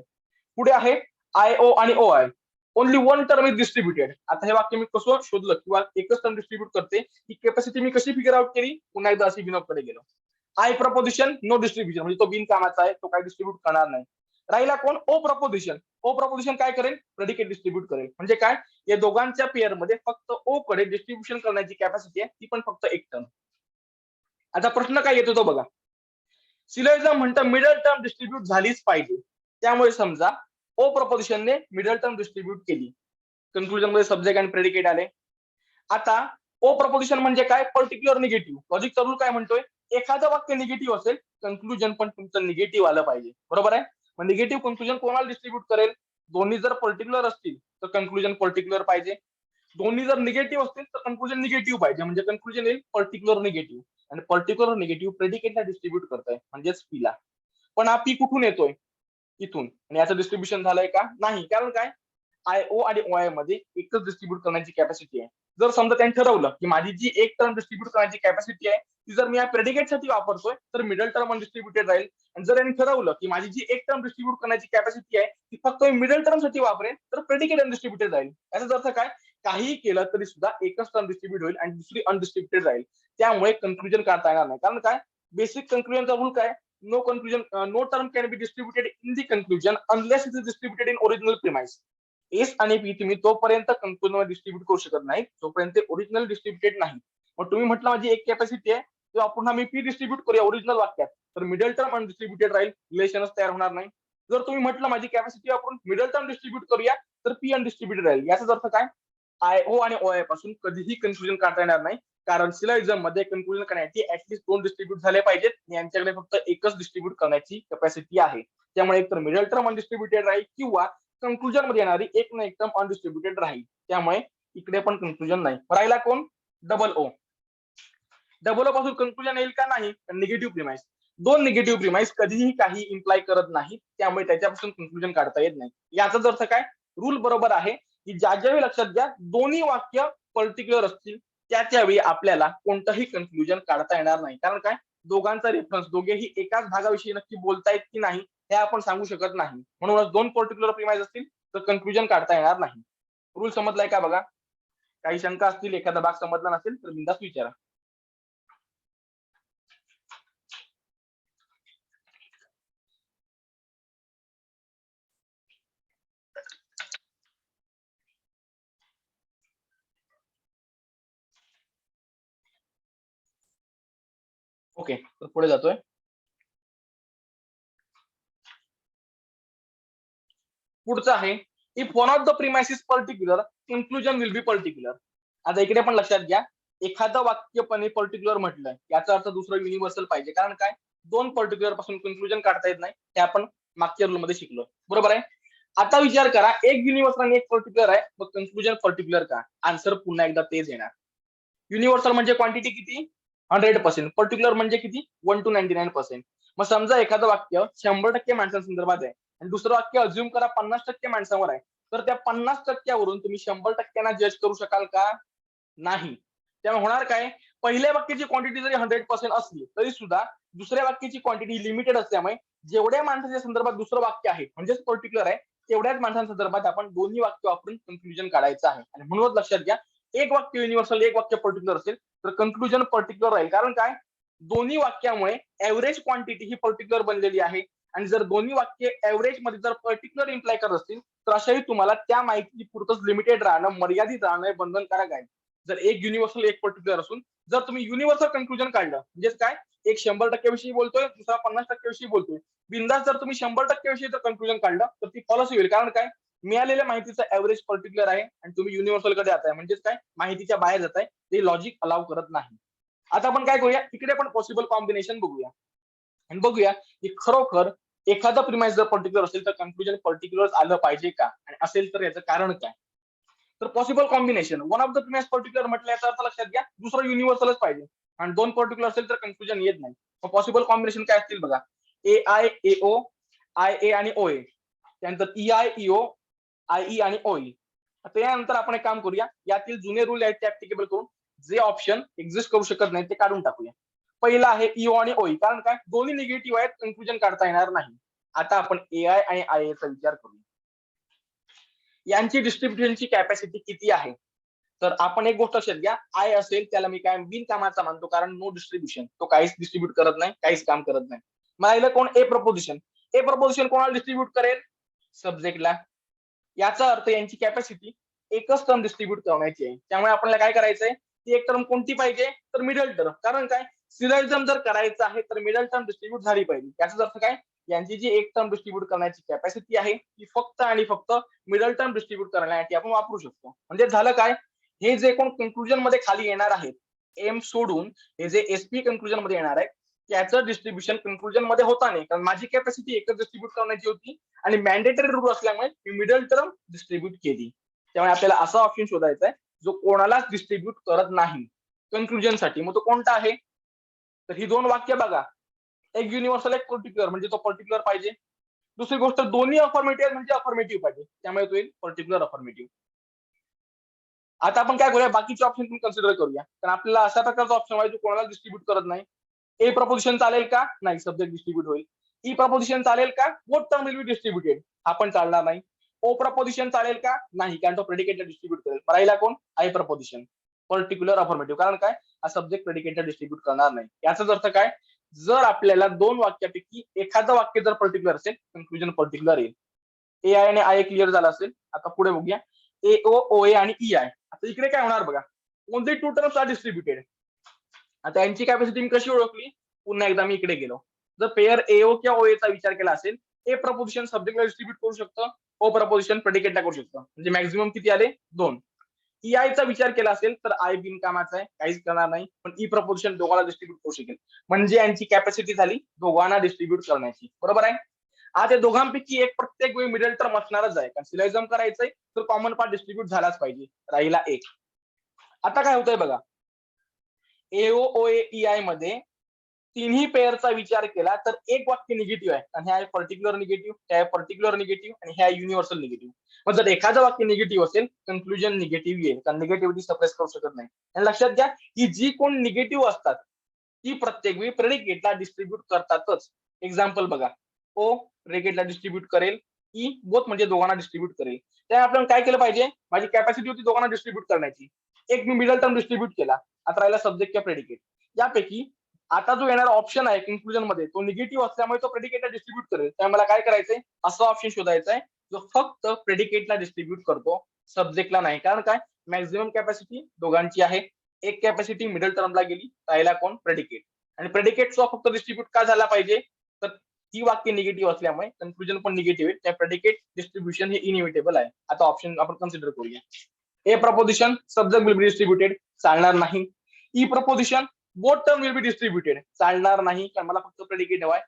पुढे आहे आय ओ आणि O I. Only one term is distributed. आता हे वाक्य मी कसं शोधलं किंवा एकच टर्म डिस्ट्रीब्यूट करते ही कॅपॅसिटी मी कशी फिगर आउट केली? पुन्हा एकदा अशी बिनॉपकडे गेलो. आय प्रपोजिशन नो डिस्ट्रीब्युशन म्हणजे तो बिनकामाचा आहे, तो काही डिस्ट्रीब्यूट करणार नाही. राहिला कोण? O preposition. ओ प्रपोजिशन काय करेल? प्रेडिकेट डिस्ट्रीब्यूट करेल. म्हणजे काय? या दोघांच्या पेअर मध्ये फक्त ओ कडे डिस्ट्रीब्युशन करण्याची कॅपॅसिटी आहे, ती पण फक्त एक टर्म. आता प्रश्न काय येतो तो बघा. सिलोजिझम म्हणतं मिडल टर्म डिस्ट्रीब्यूट झालीच पाहिजे. त्यामुळे समजा ओ प्रपोजिशनने मिडल टर्म डिस्ट्रीब्यूट केली, कन्क्लुजन मध्ये सब्जेक्ट आणि प्रेडिकेट आले. आता ओ प्रपोजिशन म्हणजे काय? Particular negative. लॉजिकचा रूल काय म्हणतोय? एखादं वाक्य निगेटिव्ह असेल, कन्क्लुजन पण तुमचं निगेटिव्ह आलं पाहिजे. बरोबर आहे? मग निगेटिव्ह कन्क्लुजन कोणाला डिस्ट्रीब्यूट करेल? दोन्ही जर पर्टिक्युलर असतील तर कन्क्लुजन पर्टिक्युलर पाहिजे. दोन्ही जर निगेटिव्ह असतील तर कन्क्लुजन निगेटिव्ह पाहिजे. म्हणजे कन्क्लुजन येईल पर्टिक्युलर निगेटिव्ह. आणि पर्टिक्युलर निगेटिव्ह प्रेडिकेटला डिस्ट्रीब्यूट करतोय म्हणजेच पीला. पण हा पी कुठून येतोय? इथून. आणि याचं डिस्ट्रीब्युशन झालंय का? नाही. कारण काय? आय ओ आणि ओ आय मध्ये एकच डिस्ट्रीब्यूट करण्याची कॅपॅसिटी आहे. जर समजा त्यांनी ठरवलं की माझी जी एक टर्म डिस्ट्रीब्यूट करण्याची कॅपॅसिटी आहे ती जर मी या प्रेडिकेटसाठी वापरतोय तर मिडल टर्म अनडिस्ट्रीब्युटेड राहील. आणि जर यांनी ठरवलं की माझी जी एक टर्म डिस्ट्रीब्यूट करण्याची कॅपॅसिटी आहे ती फक्त मिडल टर्म साठी वापरेल तर प्रेडिकेट अनडिस्ट्रीब्युटेड राहील. याचा अर्थ काय? काही केलं तरी सुद्धा एकच टर्म डिस्ट्रीब्यूट होईल आणि दुसरी अनडिस्ट्रीब्युटेड राहील. त्यामुळे कन्क्लुजन काढता येणार नाही. कारण काय? बेसिक कन्क्लुजनचा रूल काय? No conclusion, no term can be distributed in the conclusion unless it is distributed in original premise. S आणि पी तुम्ही तोपर्यंत कन्क्लुजन मध्ये डिस्ट्रीब्यूट करू शकत नाही जोपर्यंत ओरिजिनल डिस्ट्रीब्युटेड नाही. मग तुम्ही म्हटलं माझी एक कॅपॅसिटी आहे तेव्हा पुन्हा मी पी डिस्ट्रीब्यूट करूया ओरिजिनल वाक्यात, तर मिडल टर्म अनडिस्ट्रीब्युटेड राहील, रिलेशनच तयार होणार नाही. जर तुम्ही म्हटलं माझी कॅपॅसिटी वापरून मिडल टर्म डिस्ट्रीब्यूट करूया तर पी अनडिस्ट्रीब्युटेड राहील. याचा अर्थ काय? आय ओ आणि ओ आय पासून कधीही कन्क्लुजन काढता येणार नाही. कारण सिलॉजिझम मध्ये कन्क्लुजन करण्याची ऍटलीस्ट दोन डिस्ट्रीब्यूट झाले पाहिजेत. यांच्याकडे फक्त एकच डिस्ट्रीब्यूट करण्याची कॅपॅसिटी आहे. त्यामुळे एक तर मिडल टर्म अनडिस्ट्रीब्युटेड राहील किंवा कन्क्लुजन मध्ये येणारी एक ना एक टर्म अनडिस्ट्रीब्युटेड राहील. त्यामुळे इकडे पण कन्क्लुजन नाही. राहिला कोण? Double O. डबल ओ पासून कन्क्लुजन येईल का? नाही. Negative premise. दोन निगेटिव्ह प्रिमाइस कधीही काही इम्प्लाय करत नाही, त्यामुळे त्याच्यापासून कन्क्लुजन काढता येत नाही. याचाच अर्थ काय? रूल बरोबर आहे की ज्यावेळी लक्षात घ्या दोन्ही वाक्य पर्टिक्युलर असतील त्यावेळी आपल्याला कोणतंही कन्क्लुजन काढता येणार नाही. कारण काय? दोघांचा रेफरन्स, दोघेही एकाच भागाविषयी नक्की बोलतायत की नाही हे आपण सांगू शकत नाही. म्हणूनच दोन पर्टिक्युलर प्रिमाइस असतील तर कन्क्लुजन काढता येणार नाही. रूल समजलाय का बघा? काही शंका असतील, एखादा भाग समजला नसेल तर बिंदास विचारा. ओके, तर पुढे जातोय. पुढचं आहे if one of the premise particular conclusion will be particular. आता इकडे पण लक्षात घ्या, एखादं वाक्य पण पर्टिक्युलर म्हटलंय याचा अर्थ दुसरं युनिव्हर्सल पाहिजे. कारण काय? दोन पर्टिक्युलर पासून कन्क्लुजन काढता येत नाही, हे आपण मागच्या रूल मध्ये शिकलो. बरोबर आहे? आता विचार करा, एक युनिव्हर्सल आणि एक पर्टिक्युलर आहे, मग कन्क्लुजन पर्टिक्युलर का? आन्सर पुन्हा एकदा तेच येणार. युनिव्हर्सल म्हणजे क्वांटिटी किती? 100%. पर्टिक्युलर म्हणजे किती? 1 to 99%. मग समजा एखादं वाक्य 100% माणसांसंदर्भात आहे आणि दुसरं वाक्य अज्युम करा 50% माणसावर आहे, तर त्या 50% वरून तुम्ही 100% जज करू शकाल का? नाही. त्यामुळे होणार काय? पहिल्या वाक्याची क्वांटिटी जरी 100% असली तरी सुद्धा दुसऱ्या वाक्याची क्वांटिटी लिमिटेड असल्यामुळे जेवढ्या माणसाच्या संदर्भात दुसरं वाक्य आहे म्हणजेच पर्टिक्युलर आहे तेवढ्याच माणसांसंदर्भात आपण दोन्ही वाक्य वापरून कन्क्लुजन काढायचं आहे. आणि म्हणूनच लक्षात घ्या, एक वाक्य युनिव्हर्सल एक वाक्य पर्टिक्युलर असेल तर कन्क्लुजन पर्टिक्युलर राहील. कारण काय? दोन्ही वाक्यामुळे एव्हरेज क्वांटिटी ही पर्टिक्युलर बनलेली आहे. आणि जर दोन्ही वाक्य एव्हरेज मध्ये जर पर्टिक्युलर इम्प्लाय करत असतील तर अशाही तुम्हाला त्या माहिती पुरतच लिमिटेड राहणं, मर्यादित राहणं हे बंधनकारक आहे. जर एक युनिव्हर्सल एक पर्टिक्युलर असून जर तुम्ही युनिव्हर्सल कन्क्लुजन काढलं म्हणजेच काय, एक 100% विषयी बोलतोय, दुसरा 50% विषयी बोलतोय, बिंदास जर तुम्ही 100% विषयी जर कन्क्लुजन काढलं तर ती फॉल्स होईल. कारण काय, मिळालेल्या माहितीचा ऍव्हरेज पर्टिक्युलर आहे आणि तुम्ही युनिव्हर्सल कडे जाताय म्हणजेच काय, माहितीच्या बाहेर जाताय, ते लॉजिक अलाव करत नाही. आता आपण काय करूया, तिकडे पण पॉसिबल कॉम्बिनेशन बघूया आणि बघूया की खरोखर एखादा प्रिमाइस जर पर्टिक्युलर असेल तर कन्क्लुजन पर्टिक्युलर आलं पाहिजे का, आणि असेल तर याचं कारण काय. तर possible combination, one of the premise particular म्हटलं याचा अर्थ लक्षात घ्या, दुसरं युनिव्हर्सलच पाहिजे आणि दोन पर्टिक्युलर असेल तर कन्क्लुजन येत नाही. पॉसिबल कॉम्बिनेशन काय असतील बघा, A I A O, I A आणि ओ ए, त्यानंतर E I E O, I E आणि ओ ई. त्यानंतर आपण एक काम करूया, यातील जुने रूल आहेत ते ऍप्लिकेबल करून जे ऑप्शन एक्झिस्ट करू शकत नाही ते काढून टाकूया. पहिला आहे ईओ आणि ओई, कारण काय, दोन्ही निगेटिव्ह आहेत, कन्क्लुजन काढता येणार नाही. आता आपण ए आय आणि आय चा विचार करूया, यांची डिस्ट्रीब्युशनची कॅपॅसिटी किती आहे. तर आपण एक गोष्ट लक्षात घ्या, आय असेल त्याला मी काय बिनकामाचा मानतो, कारण नो डिस्ट्रीब्युशन, तो काहीच डिस्ट्रीब्यूट करत नाही, काहीच काम करत नाही. मला कोण ए प्रपोजिशन, ए प्रपोजिशन कोणाला डिस्ट्रीब्यूट करेल, सब्जेक्टला. याचा अर्थ यांची कॅपॅसिटी एकच टर्म डिस्ट्रीब्यूट करण्याची आहे. त्यामुळे आपल्याला काय करायचंय, ती एक टर्म कोणती पाहिजे, तर मिडल टर्म. कारण काय, सिलोजिझम जर करायचं आहे तर मिडल टर्म डिस्ट्रीब्यूट झाली पाहिजे. याचा अर्थ काय, यांची जी एक टर्म डिस्ट्रीब्यूट करण्याची कॅपॅसिटी आहे ती फक्त आणि फक्त मिडल टर्म डिस्ट्रीब्यूट करण्यासाठी आपण वापरू शकतो. म्हणजे झालं काय, हे जे कोण कन्क्लुजन मध्ये खाली येणार आहेत, एम सोडून हे जे एसपी कन्क्लुजन मध्ये येणार आहे, त्याचं डिस्ट्रीब्युशन कन्क्लुजन मध्ये होता नाही, कारण माझी कॅपॅसिटी एकच डिस्ट्रीब्यूट करण्याची होती आणि मॅन्डेटरी रूल असल्यामुळे मी मिडल टर्म डिस्ट्रीब्यूट केली. त्यामुळे आपल्याला असा ऑप्शन शोधायचा आहे जो कोणालाच डिस्ट्रीब्यूट करत नाही कन्क्लुजन साठी. मग तो कोणता आहे, तर ही दोन वाक्य बघा, एक युनिव्हर्सल एक पर्टिक्युलर, म्हणजे तो पर्टिक्युलर पाहिजे. दुसरी गोष्ट, दोन्ही अफर्मेटिव्ह म्हणजे अफर्मेटिव्ह पाहिजे, त्यामुळे तो येईल पर्टिक्युलर अफर्मेटिव्ह. आता आपण काय करूया, बाकीचे ऑप्शन तुम्ही कन्सिडर करूया, कारण आपल्याला अशा प्रकारचा ऑप्शन आहे जो कोणाला डिस्ट्रीब्यूट करत नाही. ए प्रपोजिशन चालेल का, नाही, सब्जेक्ट डिस्ट्रीब्यूट होईल. ई प्रपोजिशन चालेल का, both term will be distributed, हा पण चालणार नाही. ओ प्रपोजिशन चालेल का, नाही, कारण तो प्रेडिकेटला डिस्ट्रीब्यूट करेल. राहिला कोण, आय प्रपोजिशन, पर्टिक्युलर अफर्मेटिव्ह, कारण काय, हा सब्जेक्ट प्रेडिकेटला डिस्ट्रीब्यूट करणार नाही. याचाच अर्थ काय, जर आपल्याला दोन वाक्यापैकी एखादं वाक्य जर पर्टिक्युलर असेल, कन्क्लुजन पर्टिक्युलर येईल. ए आय आणि आय क्लिअर झाला असेल. आता पुढे बघूया, ए ओ ओ ए आणि ई आय. आता इकडे काय होणार बघा, only two terms are distributed. आता यांची कॅपॅसिटी मी कशी ओळखली, पुन्हा एकदा मी इकडे गेलो. जर पेअर एओ किंवा ओ चा विचार केला असेल, ए प्रपोजिशन सब्जेक्टला डिस्ट्रीब्यूट करू शकतं, ओ प्रपोजिशन प्रेडिकेटला करू शकतं, म्हणजे मॅक्झिमम किती आले, 2. ई आय चा विचार केला असेल तर आय बिनकामाचा आहे, काहीच करणार नाही, पण ई प्रपोजिशन दोघांना डिस्ट्रीब्यूट करू शकेल, म्हणजे यांची कॅपॅसिटी झाली दोघांना डिस्ट्रीब्यूट करण्याची. बरोबर आहे. आता दोघांपैकी एक प्रत्येक वेळी मिडल टर्म असणारच आहे, कारण सिलोजिझम करायचंय तर कॉमन पार्ट डिस्ट्रीब्यूट झालाच पाहिजे. राहिला एक. आता काय होतंय बघा, एओ ओ ई आय मध्ये तिन्ही पेअरचा विचार केला तर एक वाक्य निगेटिव्ह आहे, आणि हे आहे पर्टिक्युलर निगेटिव्ह, हे आहे पर्टिक्युलर निगेटिव्ह आणि हे आहे युनिव्हर्सल निगेटिव्ह. मग जर एखादं वाक्य निगेटिव्ह असेल, कन्क्लुजन निगेटिव्ह येईल, कारण निगेटिव्हिटी सप्रेस करू शकत नाही. आणि लक्षात घ्या की जी कोण निगेटिव्ह असतात ती प्रत्येक वेळी प्रेडिकेटला डिस्ट्रीब्यूट करतातच. एक्झाम्पल बघा, ओ प्रेडिकेटला डिस्ट्रीब्यूट करेल, ई बोथ म्हणजे दोघांना डिस्ट्रीब्यूट करेल. त्या आपण काय केलं पाहिजे, माझी कॅपॅसिटी होती दोघांना डिस्ट्रीब्यूट करण्याची, एक मी मिडल टर्म डिस्ट्रीब्यूट केला, आता राहिला सब्जेक्ट किंवा प्रेडिकेट. यापैकी आता जो येणारा ऑप्शन आहे कन्क्लुजन मध्ये तो निगेटिव्ह असल्यामुळे तो प्रेडिकेटला डिस्ट्रीब्यूट करेल. त्यामुळे मला काय करायचंय, असा ऑप्शन शोधायचा आहे जो फक्त प्रेडिकेटला डिस्ट्रीब्यूट करतो, सब्जेक्टला नाही. कारण काय, मॅक्झिमम कॅपॅसिटी दोघांची आहे, एक कॅपॅसिटी मिडल टर्मला गेली, राहिला कोण, प्रेडिकेट. आणि प्रेडिकेटचा फक्त डिस्ट्रीब्यूट का झाला पाहिजे, तर ती वाक्य निगेटिव्ह असल्यामुळे कन्क्लुजन पण निगेटिव्ह आहे, त्या प्रेडिकेट डिस्ट्रीब्युशन हे इनिव्हिटेबल आहे. आता ऑप्शन आपण कन्सिडर करूया. A proposition subject will be distributed, चालणार नाही. E proposition both term will be distributed, चालणार नाही, कारण मला फक्त प्रेडिकेट हवाय.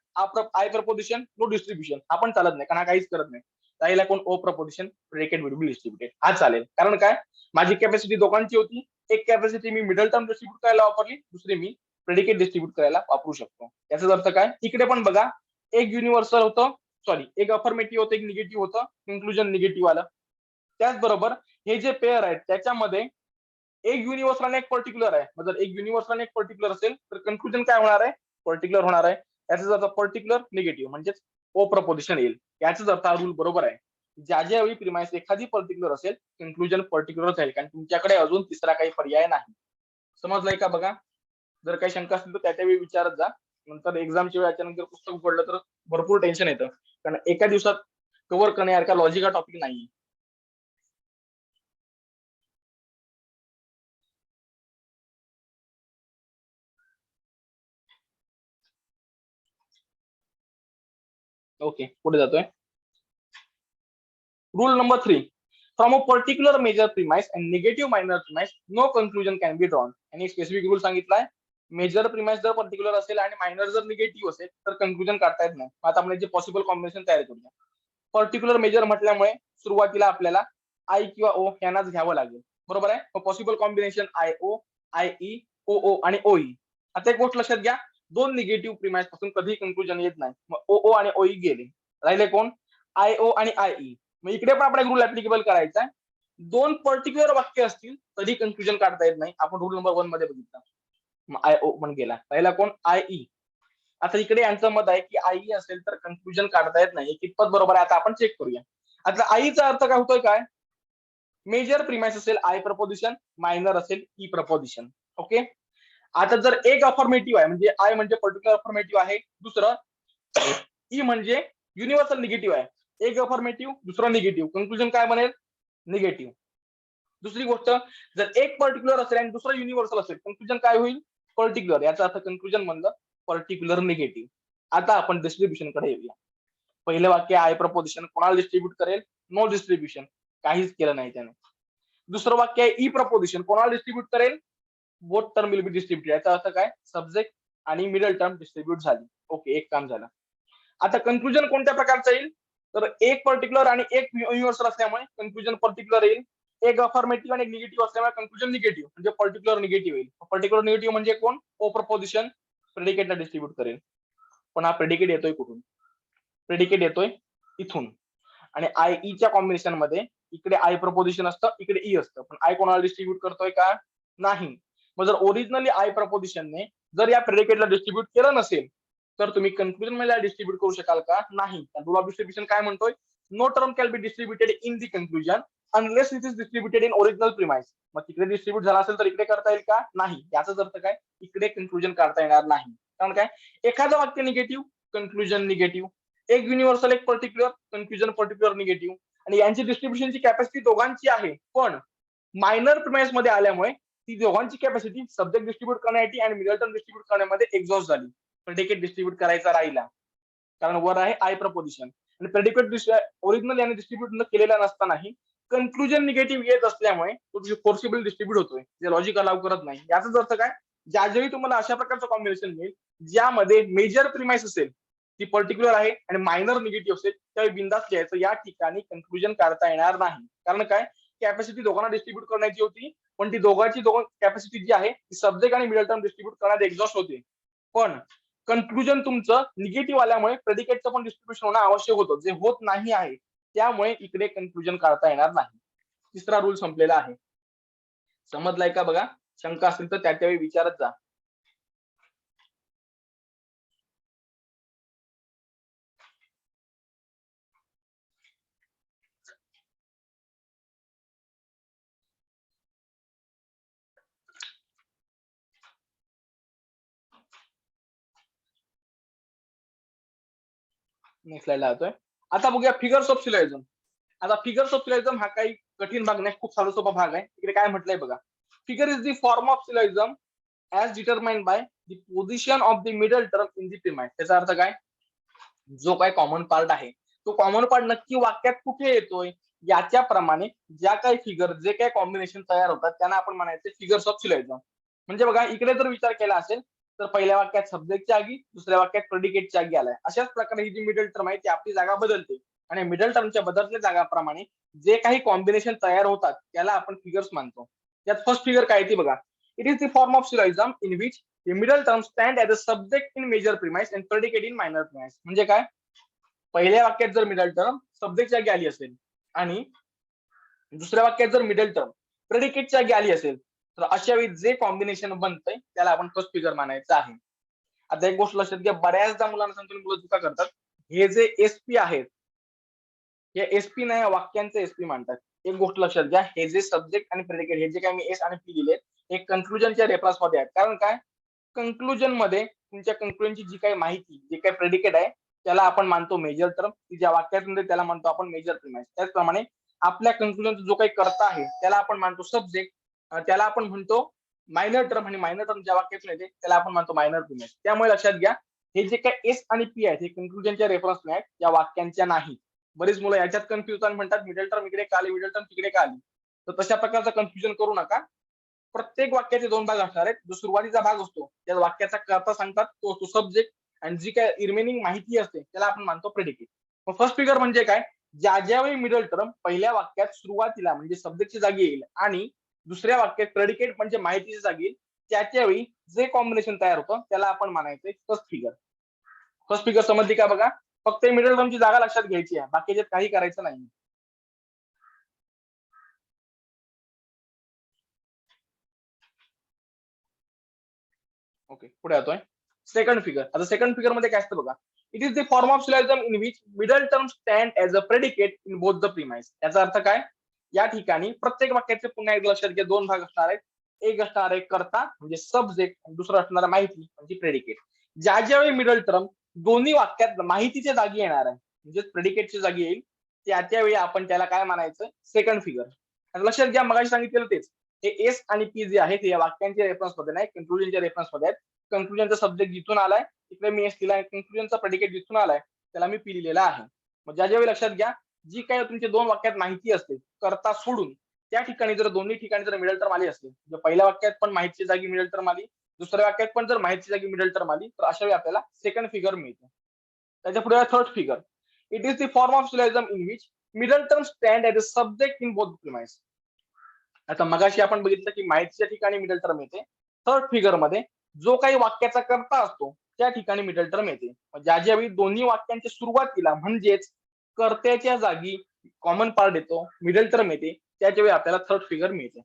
आय प्रपोजिशन नो डिस्ट्रीब्युशन, हा पण चालत नाही, कारण हा काहीच करत नाही. राहिला कोण, O proposition predicate will be distributed, हा चालेल. कारण काय, माझी कॅपॅसिटी दोघांची होती, एक कॅपॅसिटी मी मिडल टर्म डिस्ट्रीब्यूट करायला वापरली, दुसरी मी प्रेडिकेट डिस्ट्रीब्यूट करायला वापरू शकतो. याचा अर्थ काय, इकडे पण बघा, एक युनिव्हर्सल होतं, सॉरी एक अफर्मेटिव्ह होतं, एक निगेटिव्ह होतं, कन्क्लुजन निगेटिव्ह आलं. त्याचबरोबर हे जे पेअर आहेत त्याच्यामध्ये एक युनिव्हर्सल आणि एक पर्टिक्युलर आहे. जर एक युनिव्हर्सल आणि एक पर्टिक्युलर असेल तर कन्क्लुजन काय होणार आहे, पर्टिक्युलर होणार आहे. याचा अर्थ पर्टिक्युलर निगेटिव्ह म्हणजेच ओ प्रपोजिशन येईल. याचाच अर्थ हा रूल बरोबर आहे. ज्या ज्या वेळी प्रिमाइस एखादी पर्टिक्युलर असेल कन्क्लुजन पर्टिक्युलर राहील, कारण तुमच्याकडे अजून तिसरा काही पर्याय नाही. समजलंय का बघा. जर काही शंका असतील तर त्या त्यावेळी विचारत जा. नंतर एक्झामच्या वेळी अचानक जर पुस्तक उघडलं तर भरपूर टेन्शन येतं, कारण एका दिवसात कव्हर करण्यासारखा लॉजिक टॉपिक नाही. ओके, पुढे जातोय. Rule number 3. From a particular major premise and negative minor premise no conclusion can be drawn. आणि स्पेसिफिक रूल सांगितलाय, मेजर प्रिमाइस जर पर्टिक्युलर असेल आणि मायनर जर निगेटिव्ह असेल तर कन्क्लुजन काढता येत नाही. आता आपण जे पॉसिबल कॉम्बिनेशन तयार करूया. पर्टिक्युलर मेजर म्हटल्यामुळे सुरुवातीला आपल्याला आय किंवा ओ यांनाच घ्यावं लागेल, बरोबर आहे. Possible combination I O, I E, O O आणि ओ ई. आता एक गोष्ट लक्षात घ्या, दोन निगेटिव्ह प्रिमाइस पासून कधीही कन्क्लुजन येत नाही. मग ओ ओ आणि ओ ई गेले, राहिले कोण? आय ओ आणि आय ई. मग इकडे पण आपण एक रूल ऍप्लिकेबल करायचा आहे. दोन पर्टिक्युलर वाक्य असतील तरी कन्क्लुजन काढता येत नाही. आपण रूल नंबर 1 मध्ये बघितला. मग आय ओ पण गेला, राहिला कोण? I E. आता इकडे यांचं मत आहे की आई असेल तर कन्क्लुजन काढता येत नाही. कितपत बरोबर आहे आता आपण चेक करूया. आता आईचा अर्थ काय होतोय? काय मेजर प्रिमाइस असेल आय प्रपोजिशन, मायनर असेल ई प्रपोजिशन. ओके. आता जर एक अफर्मेटिव्ह आहे म्हणजे आय म्हणजे पर्टिक्युलर अफर्मेटिव्ह आहे, दुसरं ई म्हणजे युनिव्हर्सल निगेटिव्ह आहे. एक अफर्मेटिव्ह, दुसरं निगेटिव्ह, कन्क्लुजन काय बनेल? निगेटिव्ह. दुसरी गोष्ट, जर एक पर्टिक्युलर असेल आणि दुसरं युनिव्हर्सल असेल, कन्क्लुजन काय होईल? पर्टिक्युलर. याचा अर्थ कन्क्लुजन म्हणलं पर्टिक्युलर निगेटिव्ह. आता आपण डिस्ट्रीब्युशन कडे येऊया. पहिलं वाक्य आय प्रपोजिशन कोणाला डिस्ट्रीब्युट करेल? नो डिस्ट्रीब्युशन, काहीच केलं नाही त्याने. दुसरं वाक्य आहे ई प्रपोजिशन कोणाला डिस्ट्रीब्युट करेल? Both term will be distributed. याचा अर्थ काय? सब्जेक्ट आणि मिडल टर्म डिस्ट्रीब्युट झाली. ओके, एक काम झालं. आता कन्क्लुजन कोणत्या प्रकारचं येईल? तर एक पर्टिक्युलर आणि एक युनिव्हर्सल असल्यामुळे कन्क्लुजन पर्टिक्युलर येईल. एक अफर्मेटिव्ह आणि एक निगेटिव्ह असल्यामुळे कन्क्लुजन निगेटिव्ह म्हणजे पर्टिक्युलर निगेटिव्ह येईल. पर्टिक्युलर निगेटिव्ह म्हणजे कोण? ओ प्रपोजिशन प्रेडिकेटला डिस्ट्रीब्युट करेल. पण हा प्रेडिकेट येतोय कुठून? प्रेडिकेट येतोय इथून. आणि आय ई च्या कॉम्बिनेशन मध्ये इकडे आय प्रपोजिशन असतं, इकडे ई असतं. पण आय कोणाला डिस्ट्रीब्युट करतोय का? नाही. मग जर ओरिजिनली आय प्रपोजिशनने जर या प्रेडिकेटला डिस्ट्रीब्युट केलं नसेल तर तुम्ही कन्क्लुजन मध्ये डिस्ट्रीब्युट करू शकाल का? नाही. रूल ऑफ डिस्ट्रीब्युशन काय म्हणतोय? No term can be distributed in the conclusion unless it is distributed in original premise. मग तिकडे डिस्ट्रीब्युट झाला असेल तर इकडे करता येईल का? नाही. याचाच अर्थ काय? इकडे कन्क्लुजन काढता येणार नाही. कारण काय? एखादं वाक्य निगेटिव्ह, कन्क्लुजन निगेटिव्ह. एक युनिव्हर्सल, एक पर्टिक्युलर, कन्क्लुजन पर्टिक्युलर निगेटिव्ह. आणि यांची डिस्ट्रीब्युशनची कॅपॅसिटी दोघांची आहे, पण मायनर प्रिमाइस मध्ये आल्यामुळे ती दोघांची कॅपॅसिटी सब्जेक्ट डिस्ट्रीब्युट करण्यासाठी आणि मिडल टर्म डिस्ट्रीब्युट करण्यामध्ये एक्झॉस्ट झाली. प्रेडिकेट डिस्ट्रीब्युट करायचा राहिला, कारण वर आहे आय प्रपोजिशन. आणि प्रेडिकेट ओरिजिनल याने डिस्ट्रीब्युट न केलेला नसतानाही कन्क्लुजन निगेटिव्ह येत असल्यामुळे तो फोर्सिबल डिस्ट्रीब्युट होतोय, जे लॉजिक अलाव करत नाही. याचाच अर्थ काय? ज्यावेळी तुम्हाला अशा प्रकारचं कॉम्बिनेशन मिळेल ज्यामध्ये मेजर प्रिमाइस असेल ती पर्टिक्युलर आहे आणि मायनर निगेटिव्ह असेल, त्यावेळी बिंदास घ्यायचं, या ठिकाणी कन्क्लुजन काढता येणार नाही. कारण काय? कॅपॅसिटी दोघांना डिस्ट्रीब्युट करण्याची होती, पण ती दोघांची कॅपॅसिटी जी आहे ती सब्जेक्ट आणि मिडल टर्म डिस्ट्रीब्युट करण्यात एक्झॉस्ट होते. पण कन्क्लुजन तुमचं निगेटिव्ह आल्यामुळे प्रेडिकेटचं पण डिस्ट्रीब्युशन होणं आवश्यक होतं, जे होत नाही आहे. त्यामुळे इकडे कन्क्लुजन काढता येणार नाही. तिसरा रूल संपलेला आहे. समजलाय का? बघा, शंका असेल तर त्यावेळी विचारत जा. नेक्स्ट स्लाइडला जातोय. आता बघूया फिगर्स ऑफ सिलोजिझम. आता फिगर्स ऑफ सिलोजिझम हा काही कठीण भाग नाही, खूप साधा सोपा भाग आहे. इकडे काय म्हटलंय बघा, figure is the form of syllogism as determined by the position of the middle term in the premise. त्याचा अर्थ काय? जो काय कॉमन पार्ट आहे तो कॉमन पार्ट नक्की वाक्यात कुठे येतोय याच्याप्रमाणे ज्या काही फिगर, जे काही कॉम्बिनेशन तयार होतात त्यांना आपण म्हणायचे फिगर्स ऑफ सिलोजिझम. म्हणजे बघा, इकडे जर विचार केला असेल तर पहिल्या वाक्यात सब्जेक्टच्या जागी, दुसऱ्या वाक्यात प्रेडिकेटच्या जागी आलाय. अशाच प्रकारे ही जी मिडल टर्म आहे ती आपली जागा बदलते, आणि मिडल टर्मच्या बदलत्या जागाप्रमाणे जे काही कॉम्बिनेशन तयार होतात त्याला आपण फिगर्स मानतो. यात फर्स्ट फिगर काय ती बघा, it is the form of syllogism in which the middle term stand as a subject in major premise and predicate in minor premise. म्हणजे काय? पहिल्या वाक्यात जर मिडल टर्म सब्जेक्टच्या जागी आली असेल आणि दुसऱ्या वाक्यात जर मिडल टर्म प्रेडिकेटच्या जागी आली असेल तर अशा वेळी जे कॉम्बिनेशन बनतंय त्याला आपण फर्स्ट फिगर मानायचं आहे. आता एक गोष्ट लक्षात घ्या, बऱ्याचदा मुलांना सांगतो मुलं चुका करतात. हे जे एसपी आहेत हे एसपी नाही, वाक्यांचे एसपी मानतात. एक गोष्ट लक्षात घ्या, हे जे सब्जेक्ट आणि प्रेडिकेट हे जे काही मी एस आणि पी लिहिले हे कन्क्लुजनच्या रेफरन्स मध्ये आहेत. कारण काय? कन्क्लुजन मध्ये तुमच्या कन्क्लुजनची जी काही माहिती, जे काही प्रेडिकेट आहे त्याला आपण मानतो मेजर टर्म, की ज्या वाक्यात त्याला म्हणतो आपण मेजर प्रिमाइस. त्याचप्रमाणे आपल्या कन्क्लुजनचा जो काही कर्ता आहे त्याला आपण मानतो सब्जेक्ट, त्याला आपण म्हणतो मायनर टर्म, आणि मायनर टर्म ज्या वाक्यातून येते त्याला आपण म्हणतो मायनर प्रिमाइस. त्यामुळे लक्षात घ्या, हे जे काही एस आणि पी आहेत हे कन्क्लुजनच्या रेफरन्स नाही आहेत, या वाक्यांच्या नाही. बरीच मुलं याच्यात कन्फ्युज म्हणतात मिडल टर्म इकडे का आली, मिडल टर्म तिकडे का आली. तर तशा प्रकारचं कन्फ्युजन करू नका. प्रत्येक वाक्याचे दोन भाग असणार आहेत. जो सुरुवातीचा भाग असतो त्या वाक्याचा कर्ता सांगतात, तो असतो सब्जेक्ट, आणि जी काय रिमेनिंग माहिती असते त्याला आपण मानतो प्रेडिकेट. मग फर्स्ट फिगर म्हणजे काय, ज्यावेळी मिडल टर्म पहिल्या वाक्यात सुरुवातीला म्हणजे सब्जेक्टच्या जागी येईल आणि दुसऱ्या वाक्यात प्रेडिकेट म्हणजे माहितीच्या जागी येईल, त्याच्यावेळी जे कॉम्बिनेशन तयार होतं त्याला आपण म्हणायचंय फर्स्ट फिगर. फर्स्ट फिगर समजली का बघा. फक्त मिडल टर्मची जागा लक्षात घ्यायची आहे, बाकीच्यात काही करायचं नाही. ओके, पुढे येतोय सेकंड फिगर. आता सेकंड फिगर मध्ये काय असतं बघा, it is the form of syllogism in which middle term stand as a predicate in both the premise. याचा अर्थ काय, या ठिकाणी प्रत्येक वाक्याचे पुन्हा एक लक्षात घ्या दोन भाग असणार आहेत. एक असणार आहे कर्ता म्हणजे सब्जेक्ट, आणि दुसरं असणार आहे माहिती म्हणजे प्रेडिकेट. ज्यावेळी मिडल टर्म दोन्ही वाक्यात माहितीच्या जागी येणार आहे म्हणजे प्रेडिकेटच्या जागी येईल, त्यावेळी आपण त्याला काय म्हणायचं, सेकंड फिगर. लक्षात घ्या, मगाशी सांगितलेलं तेच, हे एस आणि पी जे आहेत हे या वाक्यांच्या रेफरन्स मध्ये नाही, कन्क्लुजनच्या रेफरन्स मध्ये आहेत. कन्क्लुजनचा सब्जेक्ट जिथून आलाय तिकडे मी एस लिहिलाय, कन्क्लुजनचा प्रेडिकेट जिथून आलाय त्याला मी पी लिहिलेला आहे. मग ज्यावेळी लक्षात घ्या, जी काय तुमच्या दोन वाक्यात माहिती असते कर्ता सोडून, त्या ठिकाणी जर दोन्ही ठिकाणी जर मिडल टर्म आली असते, म्हणजे पहिल्या वाक्यात पण माहितीच्या जागी मिडल टर्म आली, दुसऱ्या वाक्यात पण जर माहितीच्या जागी मिडल टर्म आली, तर अशा वेळी आपल्याला सेकंड फिगर मिळते. त्याच्या पुढे third figure. It is the form of syllogism in which middle term stand as a subject in both premise. आता मगाशी आपण बघितलं की माहितीच्या ठिकाणी मिडल टर्म येते. थर्ड फिगर मध्ये जो काही वाक्याचा कर्ता असतो त्या ठिकाणी मिडल टर्म येते. ज्यावेळी दोन्ही वाक्यांच्या सुरुवातीला म्हणजेच कर्त्याच्या जागी कॉमन पार्ट येतो, मिडल टर्म येते, त्याच्यावेळी आपल्याला थर्ड फिगर मिळते.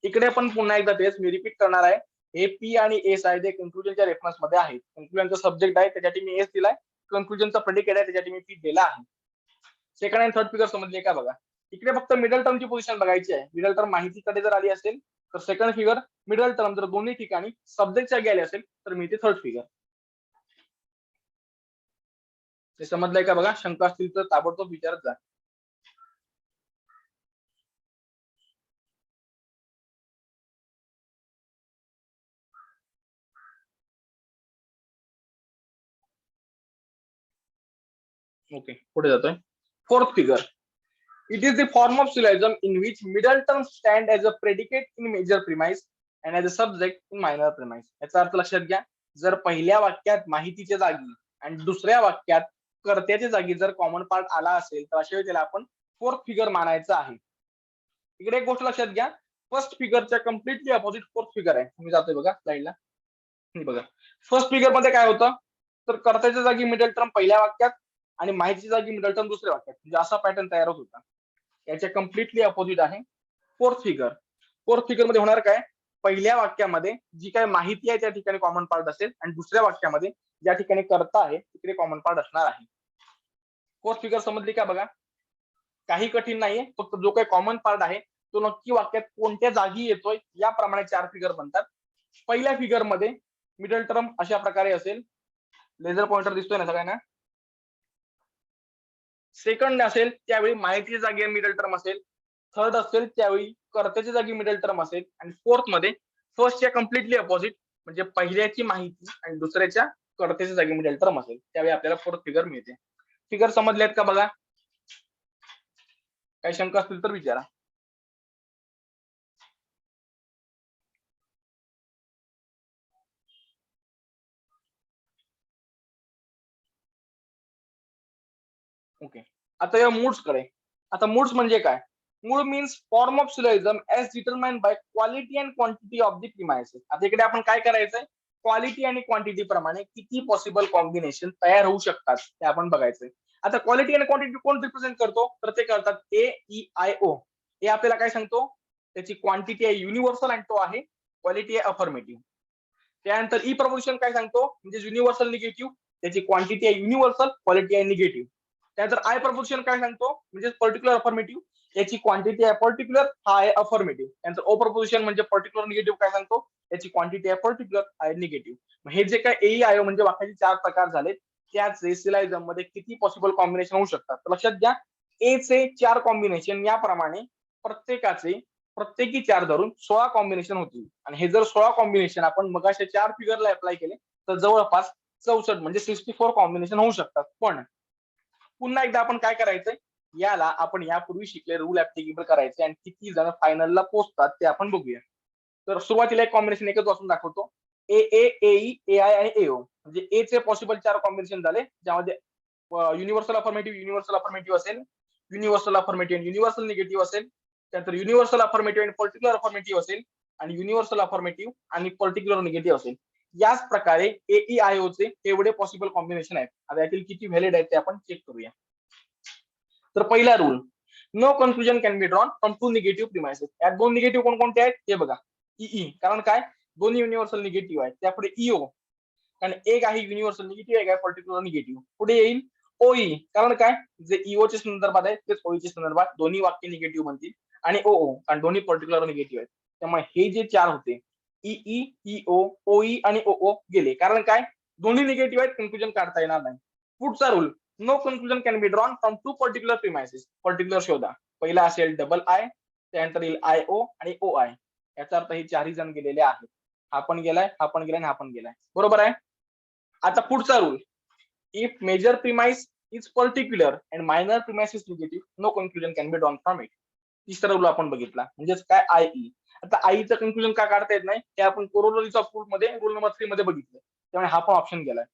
इकडे पण पुन्हा एकदा तेच मी रिपीट करणार आहे. हे पी आणि एस आहे ते कन्क्लुजनच्या रेफरन्स मध्ये आहेत. कन्क्लुजनचा सब्जेक्ट आहे त्यासाठी मी एस दिलाय, कन्क्लुजनचा प्रेडिकेट आहे त्यासाठी मी पी दिला आहे. सेकंड आणि थर्ड फिगर समजले का बघा. इकडे फक्त मिडल टर्मची पोझिशन बघायची आहे. मिडल टर्म माहितीकडे जर आली असेल तर सेकंड फिगर, मिडल टर्म जर दोन्ही ठिकाणी सब्जेक्टच्या जागी आली असेल तर मी ते थर्ड फिगर. ते समजलंय का बघा. शंका असतील तर ताबडतोब विचारत जा. ओके, पुढे जातोय. Fourth figure. It is the form of syllogism in which middle term stand as a predicate in major premise and as a subject in minor premise. याचा अर्थ लक्षात घ्या, जर पहिल्या वाक्यात माहितीच्या जागी आणि दुसऱ्या वाक्यात कर्त्याच्या जागी जर कॉमन पार्ट आला असेल तर अशा वेळी त्याला आपण फोर्थ फिगर मानायचं आहे. इकडे एक गोष्ट लक्षात घ्या, फर्स्ट फिगरच्या कम्प्लिटली अपोजिट फोर्थ फिगर आहे. मी जातोय बघा स्लाइडला. बघा फर्स्ट फिगर मध्ये काय होतं, तर कर्त्याच्या जागी मिडल टर्म पहिल्या वाक्यात आणि माहितीच्या जागी मिडल टर्म दुसऱ्या वाक्यात, म्हणजे असा पॅटर्न तयार होत होता. याच्या कम्प्लिटली अपोजिट आहे फोर्थ फिगर. फोर्थ फिगर मध्ये होणार काय, पहिल्या वाक्यामध्ये जी काय माहिती आहे त्या ठिकाणी कॉमन पार्ट असेल आणि दुसऱ्या वाक्यामध्ये ज्या ठिकाणी कर्ता आहे तिकडे कॉमन पार्ट असणार आहे. फोर्थ फिगर समजली का बघा. काही कठीण नाहीये, फक्त जो काही कॉमन पार्ट आहे तो नक्की वाक्यात कोणत्या जागी येतोय याप्रमाणे चार फिगर बनतात. पहिल्या फिगर मध्ये मिडल टर्म अशा प्रकारे असेल, लेझर पॉइंटर दिसतोय ना सगळ्यांना. सेकंड असेल त्यावेळी माहितीच्या जागी मिडल टर्म असेल, थर्ड असेल त्यावेळी कर्त्याच्या जागी मिडल टर्म असेल, आणि फोर्थ मध्ये फर्स्टच्या कम्प्लिटली अपोजिट म्हणजे पहिल्याची माहिती आणि दुसऱ्याच्या कर्त्याच्या जागी मिडल टर्म असेल, त्यावेळी आपल्याला फोर्थ फिगर मिळते. फिगर समजल्यात का बघा. काही शंका असतील तर विचारा. ओके, आता या मूड्स कडे. आता मूड्स म्हणजे काय, mood means form of syllogism as determined by quality and quantity of the premises. आता इकडे आपण काय करायचंय, क्वालिटी आणि क्वांटिटी प्रमाणे किती पॉसिबल कॉम्बिनेशन तयार होऊ शकतात ते आपण बघायचंय. आता क्वालिटी आणि क्वांटिटी कोण रिप्रेझेंट करतो, तर ते करतात AEIO. हे आपल्याला काय सांगतो, त्याची क्वांटिटी आहे युनिव्हर्सल आणि तो आहे क्वालिटी आहे अफर्मेटिव्ह. त्यानंतर ई प्रपोजिशन काय सांगतो, म्हणजे युनिव्हर्सल निगेटिव्ह, त्याची क्वांटिटी आहे युनिव्हर्सल, क्वालिटी आहे निगेटिव्ह. त्यानंतर आय प्रपोजिशन काय सांगतो, म्हणजे पर्टिक्युलर अफर्मेटिव्ह, याची क्वांटिटी आहे पर्टिक्युलर, हा आहे अफर्मेटिव्ह. त्यानंतर ओ प्रपोजिशन म्हणजे पर्टिक्युलर निगेटिव्ह काय सांगतो, याची क्वांटिटी आहे पर्टिक्युलर, आहे निगेटिव्ह. हे जे काय AEIO म्हणजे वाक्याचे चार प्रकार झाले, त्याचे सिलायझम मध्ये किती पॉसिबल कॉम्बिनेशन होऊ शकतात. तर लक्षात घ्या, ए चे 4 कॉम्बिनेशन याप्रमाणे प्रत्येकी 4 धरून 16 कॉम्बिनेशन होतील. आणि हे जर 16 कॉम्बिनेशन आपण मगाशी 4 फिगरला अप्लाय केले तर जवळपास 64 म्हणजे 64 कॉम्बिनेशन होऊ शकतात. पण पुन्हा एकदा आपण काय करायचंय, याला आपण यापूर्वी शिकले रूल ऍप्लिकेबल करायचे आणि किती जण फायनलला पोहोचतात ते आपण बघूया. तर सुरुवातीला एक कॉम्बिनेशन एकच वाचून दाखवतो. ए ए एई एआय आणि एओ म्हणजे ए चे पॉसिबल 4 कॉम्बिनेशन झाले, ज्यामध्ये युनिव्हर्सल अफर्मेटिव्ह असेल, युनिव्हर्सल अफर्मेटिव्ह आणि युनिव्हर्सल निगेटिव्ह असेल, त्यानंतर युनिव्हर्सल अफर्मेटिव्ह आणि पर्टिक्युलर अफर्मेटिव्ह असेल, आणि युनिव्हर्सल अफर्मेटिव्ह आणि पर्टिक्युलर निगेटिव्ह असेल. याच प्रकारे एईआयओ चे एवढे पॉसिबल कॉम्बिनेशन आहेत. आता यातील किती व्हॅलिड आहेत ते आपण चेक करूया. तर पहिला rule, no conclusion can be drawn from 2 negative premises. यात 2 निगेटिव्ह कोणकोणते आहेत हे बघा. ई, कारण काय, दोन्ही युनिव्हर्सल निगेटिव्ह आहेत. त्यापुढे ईओ, कारण एक आहे युनिव्हर्सल निगेटिव्ह, एक आहे पर्टिक्युलर निगेटिव्ह. पुढे येईल ओई, कारण काय, जे ईओ च्या संदर्भात आहे तेच ओई च्या संदर्भात, दोन्ही वाक्य निगेटिव्ह बनतील. आणि ओओ, कारण दोन्ही पर्टिक्युलर निगेटिव्ह आहेत. त्यामुळे हे जे 4 होते, ई, ईओ, ओई आणि ओओ गेले. कारण काय, दोन्ही निगेटिव्ह आहेत, कन्क्लुजन काढता येणार नाही. पुढचा rule, no conclusion can be drawn from 2 particular premises. Particular शोधा. पहिला असेल डबल आय, त्यानंतर येईल आय ओ आणि ओ आय. याचा अर्थ हे 4ही जण गेलेले आहेत. हा पण गेलाय, हा पण गेलाय, हा पण गेलाय. बरोबर आहे. आता पुढचा rule, if major premise is particular and minor premise is negative, no conclusion can be drawn from it. तिसरा रूल आपण बघितला, म्हणजेच काय, आयई. आता आईचं कन्क्लुजन का काढता येत नाही ते आपण कोरोलरीज ऑफ रूल मध्ये रूल नंबर 3 मध्ये बघितलं. त्यामुळे हा पण ऑप्शन गेलाय.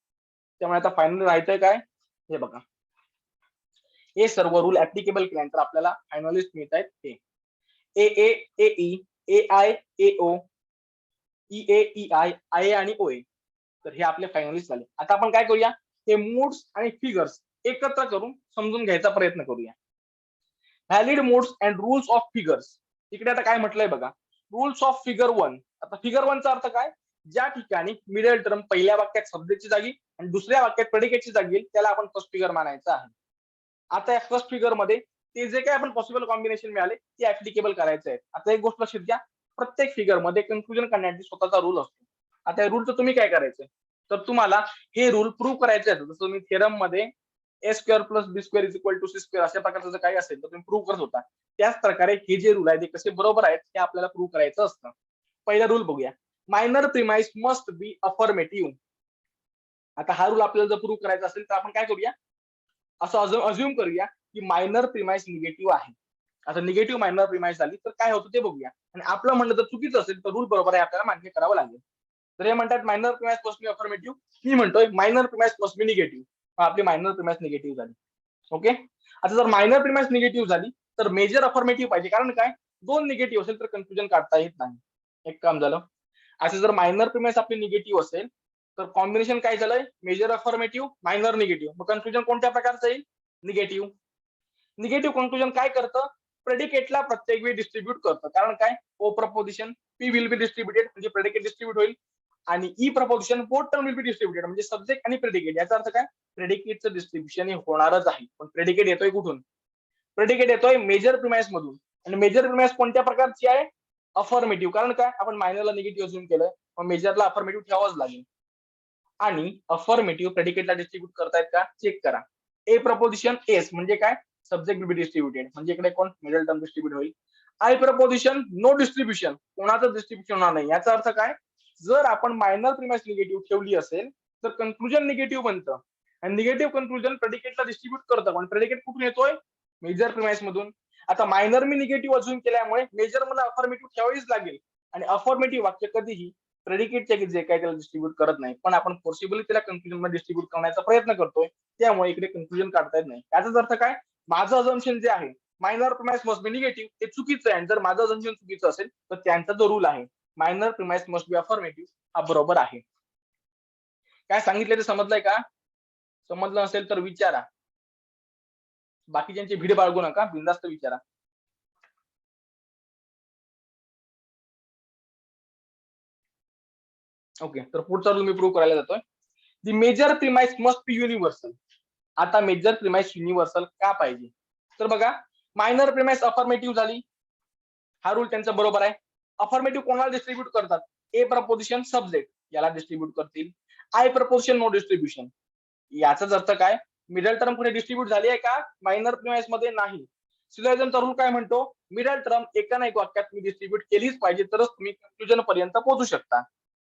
त्यामुळे आता फायनल राहतंय काय, हे बघा. हे सर्व रूल ऍप्लिकेबल केल्यानंतर आपल्याला फायनलिस्ट मिळत आहेत हे ए ए एई, ए आय, एओ, ईए, ईआय, आय आणि ओए. तर हे आपले फायनलिस्ट झाले. आता आपण काय करूया, हे मोड्स आणि फिगर्स एकत्र करून समजून घ्यायचा प्रयत्न करूया. Valid modes and rules of figures. इकडे आता काय म्हटलंय बघा, रूल्स ऑफ फिगर 1. आता फिगर 1 चा अर्थ काय, ज्या ठिकाणी मिडल टर्म पहिल्या वाक्यात सब्जेक्टची जागी आणि दुसऱ्या वाक्यात प्रेडिकेटची जागी येईल त्याला आपण फर्स्ट फिगर मानायचं आहे. आता या फर्स्ट फिगर मध्ये ते जे काही आपण पॉसिबल कॉम्बिनेशन मिळाले ते ऍप्लिकेबल करायचे आहेत. आता एक गोष्ट लक्षात घ्या, प्रत्येक फिगर मध्ये कन्क्लुजन करण्यासाठी स्वतःचा रूल असतो. आता या रूलचं तुम्ही काय करायचं, तर तुम्हाला हे रूल प्रूव्ह करायचे आहेत. जसं तुम्ही थेरम मध्ये A square plus B square is equal to C square अशा प्रकारचं जर काही असेल तर तुम्ही प्रूव्ह करत होता, त्याच प्रकारे हे जे रूल आहे ते कसे बरोबर आहेत हे आपल्याला प्रूव्ह करायचं असतं. पहिला रूल बघूया, minor premise must be affirmative. आता हा रूल आपल्याला जर प्रूव्ह करायचा असेल तर आपण काय करूया, असं अज्युम करूया की मायनर प्रिमाइस निगेटिव्ह आहे. आता निगेटिव्ह मायनर प्रिमाइस झाली तर काय होतं ते बघूया. आणि आपलं म्हणलं तर चुकीचं असेल तर रूल बरोबर आहे, आपल्याला मान्य करावं लागेल. तर हे म्हणतात minor premise must be affirmative. मी म्हणतोय minor premise must be negative. आपली मायनर प्रिमाइस निगेटिव्ह झाली. ओके. आता जर मायनर प्रिमाइस निगेटिव्ह झाली तर मेजर अफर्मेटिव्ह पाहिजे. कारण काय, 2 निगेटिव्ह असेल तर कन्फ्युजन काढता येत नाही. एक काम झालं. असं जर मायनर प्रिमाइस आपली निगेटिव्ह असेल तर कॉम्बिनेशन काय झालंय, मेजर अफर्मेटिव्ह मायनर निगेटिव्ह. मग कन्फ्युजन कोणत्या प्रकारचं येईल, निगेटिव्ह. निगेटिव्ह कन्क्लुजन काय करतं, प्रेडिकेटला प्रत्येक वेळी डिस्ट्रीब्युट करतं. कारण काय, O proposition P will be distributed म्हणजे प्रेडिकेट डिस्ट्रीब्युट होईल, आणि E proposition both term will be distributed म्हणजे सब्जेक्ट आणि प्रेडिकेट. याचा अर्थ काय, प्रेडिकेटचं डिस्ट्रीब्युशन हे होणारच आहे. पण प्रेडिकेट येतोय कुठून, प्रेडिकेट येतोय मेजर प्रिमाइस मधून. आणि मेजर प्रिमाइस कोणत्या प्रकारची आहे, अफर्मेटिव्ह. कारण काय, आपण मायनरला निगेटिव्ह अज्युम केलं, मग मेजरला अफर्मेटिव्ह ठेवावंच लागेल. आणि अफर्मेटिव्ह प्रेडिकेटला डिस्ट्रीब्युट करतायत का चेक करा. ए प्रपोजिशन एस म्हणजे काय, सब्जेक्ट विल बी डिस्ट्रीब्युटेड म्हणजे इकडे कोण, मिडल टर्म डिस्ट्रीब्युट होईल. आय प्रपोजिशन नो डिस्ट्रीब्युशन, कोणाचं डिस्ट्रीब्युशन होणार नाही. याचा अर्थ काय, जर आपण मायनर प्रिमाइस निगेटिव्ह ठेवली असेल तर कन्क्लुजन निगेटिव्ह बनतं. आणि निगेटिव्ह कन्क्लुजन प्रेडिकेटला डिस्ट्रीब्युट करतं. पण प्रेडिकेट कुठून येतोय, मेजर प्रिमाइस मधून. आता मायनर मी निगेटिव्ह अज्युम केल्यामुळे मेजर मला अफर्मेटिव्ह ठेवावीच लागेल. आणि अफर्मेटिव्ह वाक्य कधीही प्रेडिकेटच्या जे काही त्याला डिस्ट्रीब्युट करत नाही, पण आपण पॉसिबली त्याला कन्क्लुजन मध्ये डिस्ट्रीब्युट करण्याचा प्रयत्न करतोय. त्यामुळे इकडे कन्क्लुजन काढता येत नाही. याचाच अर्थ काय, माझं अझम्पशन जे आहे minor premise must be negative ते चुकीचं आहे. जर माझं अझम्पशन चुकीचं असेल तर त्यांचा जो रूल आहे minor premise must be affirmative हा बरोबर आहे. काय सांगितलं ते समजलंय का, समजलं असेल तर विचारा. बाकीच्यांची भीड बाळगू नका, बिनधास्त विचारा. ओके. तर पुढचा रूल मी प्रूव्ह करायला जातोय. The major premise must be universal. आता मेजर प्रिमाइस युनिव्हर्सल का पाहिजे, तर बघा, मायनर प्रिमाइस अफर्मेटिव्ह झाली, हा रूल त्यांचा बरोबर आहे. अफर्मेटिव्ह कोणाला डिस्ट्रीब्युट करतात, ए प्रपोजिशन सब्जेक्ट याला डिस्ट्रीब्युट करतील. I proposition no distribution. याचाच अर्थ काय, मिडल टर्म कुठे डिस्ट्रीब्यूट झाली आहे का, मायनर प्रिमाइस मध्ये नाही. सिलोजिझमचा रूल काय म्हणतो, मिडल टर्म एका ना एक वाक्यात तुम्ही डिस्ट्रीब्यूट केलीच पाहिजे, तरच तुम्ही कन्क्लुजन पर्यंत पोहोचू शकता.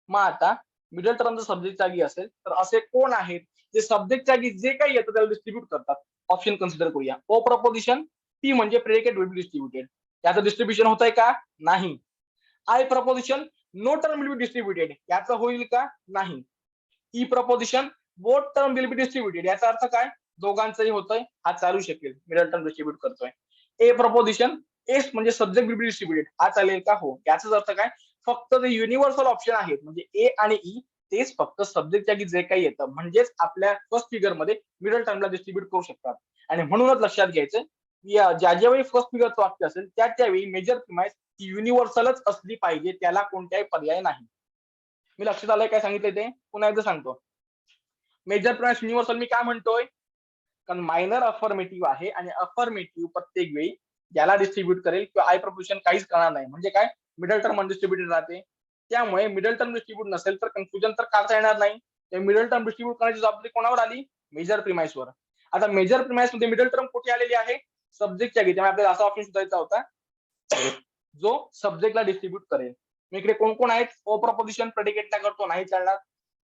मग आता मिडल टर्म जर सब्जेक्ट जागी असेल तर असे कोण आहेत जे सब्जेक्ट जागी जे काही येतं त्याला डिस्ट्रीब्यूट करतात. ऑप्शन कन्सिडर करूया. ओ प्रपोजिशन, पी म्हणजे प्रेडिकेट विल बी डिस्ट्रीब्युटेड, याचं डिस्ट्रीब्युशन होत आहे का, नाही. I proposition, no term will be distributed, याचं होईल का, नाही. E proposition, both term will be distributed, याचा अर्थ काय, दोघांचंही होतंय, हा चालू शकेल, मिडल टर्म डिस्ट्रीब्यूट करतोय. ए प्रपोजिशन, एस म्हणजे सब्जेक्ट विल बी डिस्ट्रीब्युटेड, हा चालेल का, हो. याचाच अर्थ काय, फक्त जे युनिव्हर्सल ऑप्शन आहेत म्हणजे ए आणि ई तेच फक्त सब्जेक्ट जागी जे काही येतं म्हणजेच आपल्या फर्स्ट फिगर मध्ये मिडल टर्मला डिस्ट्रीब्यूट करू शकतात. आणि म्हणूनच लक्षात घ्यायचं, ज्या ज्यावेळी फर्स्ट फिगरचं वाक्य असेल त्यावेळी मेजर प्रिमाइस युनिव्हर्सलच असली पाहिजे, त्याला कोणत्याही पर्याय नाही. मी लक्षात आलंय काय सांगितलंय ते, पुन्हा एकदा सांगतो. मेजर प्रिमाइस युनिव्हर्सल मी काय म्हणतोय, कारण मायनर अफर्मेटिव्ह आहे आणि अफर्मेटिव्ह प्रत्येक वेळी ज्याला डिस्ट्रीब्यूट करेल किंवा आय प्रपोजिशन काहीच करणार नाही, म्हणजे काय, मिडल टर्म अनडिस्ट्रीब्युटेड राहते. त्यामुळे मिडल टर्म डिस्ट्रीब्यूट नसेल तर कन्क्लुजन तर काढता येणार नाही. मिडल टर्म डिस्ट्रीब्यूट करण्याची जबाबदारी कोणावर आली, मेजर प्रिमाइसवर. आता मेजर प्रिमाइस मध्ये मिडल टर्म कुठे आलेली आहे, सब्जेक्टच्या जागी. त्यामुळे आपल्याला असा ऑप्शन शोधायचा होता जो सब्जेक्टला डिस्ट्रीब्यूट करेल. इकडे कोण कोण आहेत, ओ प्रपोजिशन प्रेडिकेटला करतो, नाही चालणार.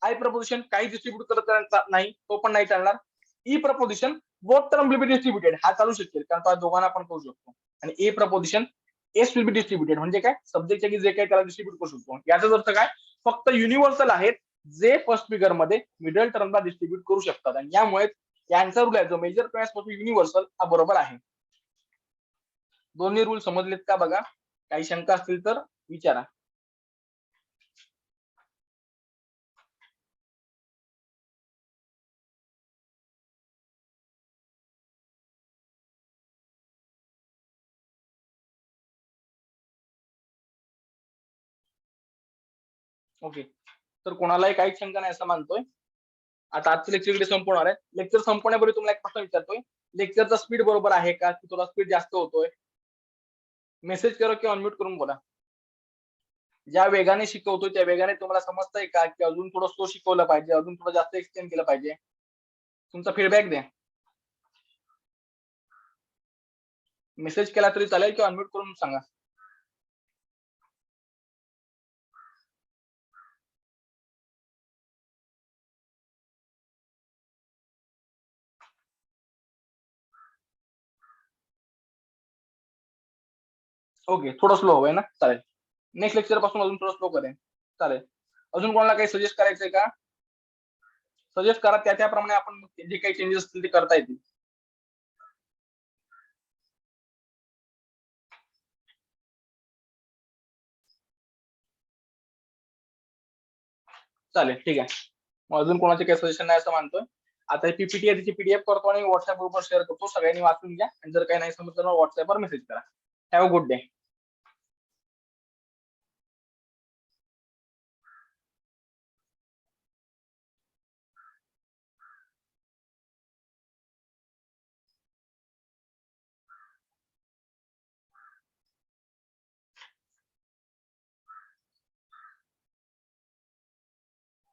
आय प्रपोजिशन काही डिस्ट्रीब्यूट करत नाही, तो पण नाही चालणार. E proposition, both term will be distributed, हा चालू शकेल कारण तो दोघांना पण करू शकतो. आणि A proposition, S will be distributed म्हणजे काय, सब्जेक्टच्या की जे काही त्याला डिस्ट्रीब्यूट करू शकतो. याचाच अर्थ काय, फक्त युनिव्हर्सल आहेत जे फर्स्ट फिगर मध्ये मिडल टर्मला डिस्ट्रीब्यूट करू शकतात. आणि यामुळे यांचा रूल आहे जो मेजर प्रिमाइस पासून युनिव्हर्सल हा बरोबर आहे. दोन्ही रूल समजलेत का बघा, काही शंका असतील तर विचारा. ओके, तर कोणालाही काहीच शंका नाही असं मानतोय. आता आजचं लेक्चर इकडे संपवणार आहे. लेक्चर संपवण्यापूर्वी तुम्हाला एक प्रश्न विचारतोय, लेक्चरचा स्पीड बरोबर आहे का, की तुला स्पीड जास्त होतोय. मेसेज करा किंवा अनम्यूट करून बोला. ज्या वेगाने शिकवतोय त्या वेगाने तुम्हाला समजतंय का, की अजून थोडं स्लो शिकवलं पाहिजे, अजून थोडं जास्त एक्सप्लेन केलं पाहिजे. तुमचा फीडबॅक द्या. मेसेज केला तरी चालेल किंवा अनम्यूट करून सांगा. ओके, थोडं स्लो हवंय ना, चालेल. नेक्स्ट लेक्चर पासून अजून थोडं स्लो करेन, चालेल. अजून कोणाला काही सजेस्ट करायचंय का, सजेस्ट करा, त्याप्रमाणे आपण जे काही चेंजेस असतील ते करता येतील. चालेल, ठीक आहे. मग अजून कोणाचे काही सजेशन नाही असं मानतोय. आता पीपीटी आहे त्याची पीडीएफ करतो आणि व्हॉट्सअप ग्रुपवर शेअर करतो, सगळ्यांनी वाचून घ्या. आणि जर काही नाही समजलं तर व्हॉट्सअपवर मेसेज करा. Have a good day.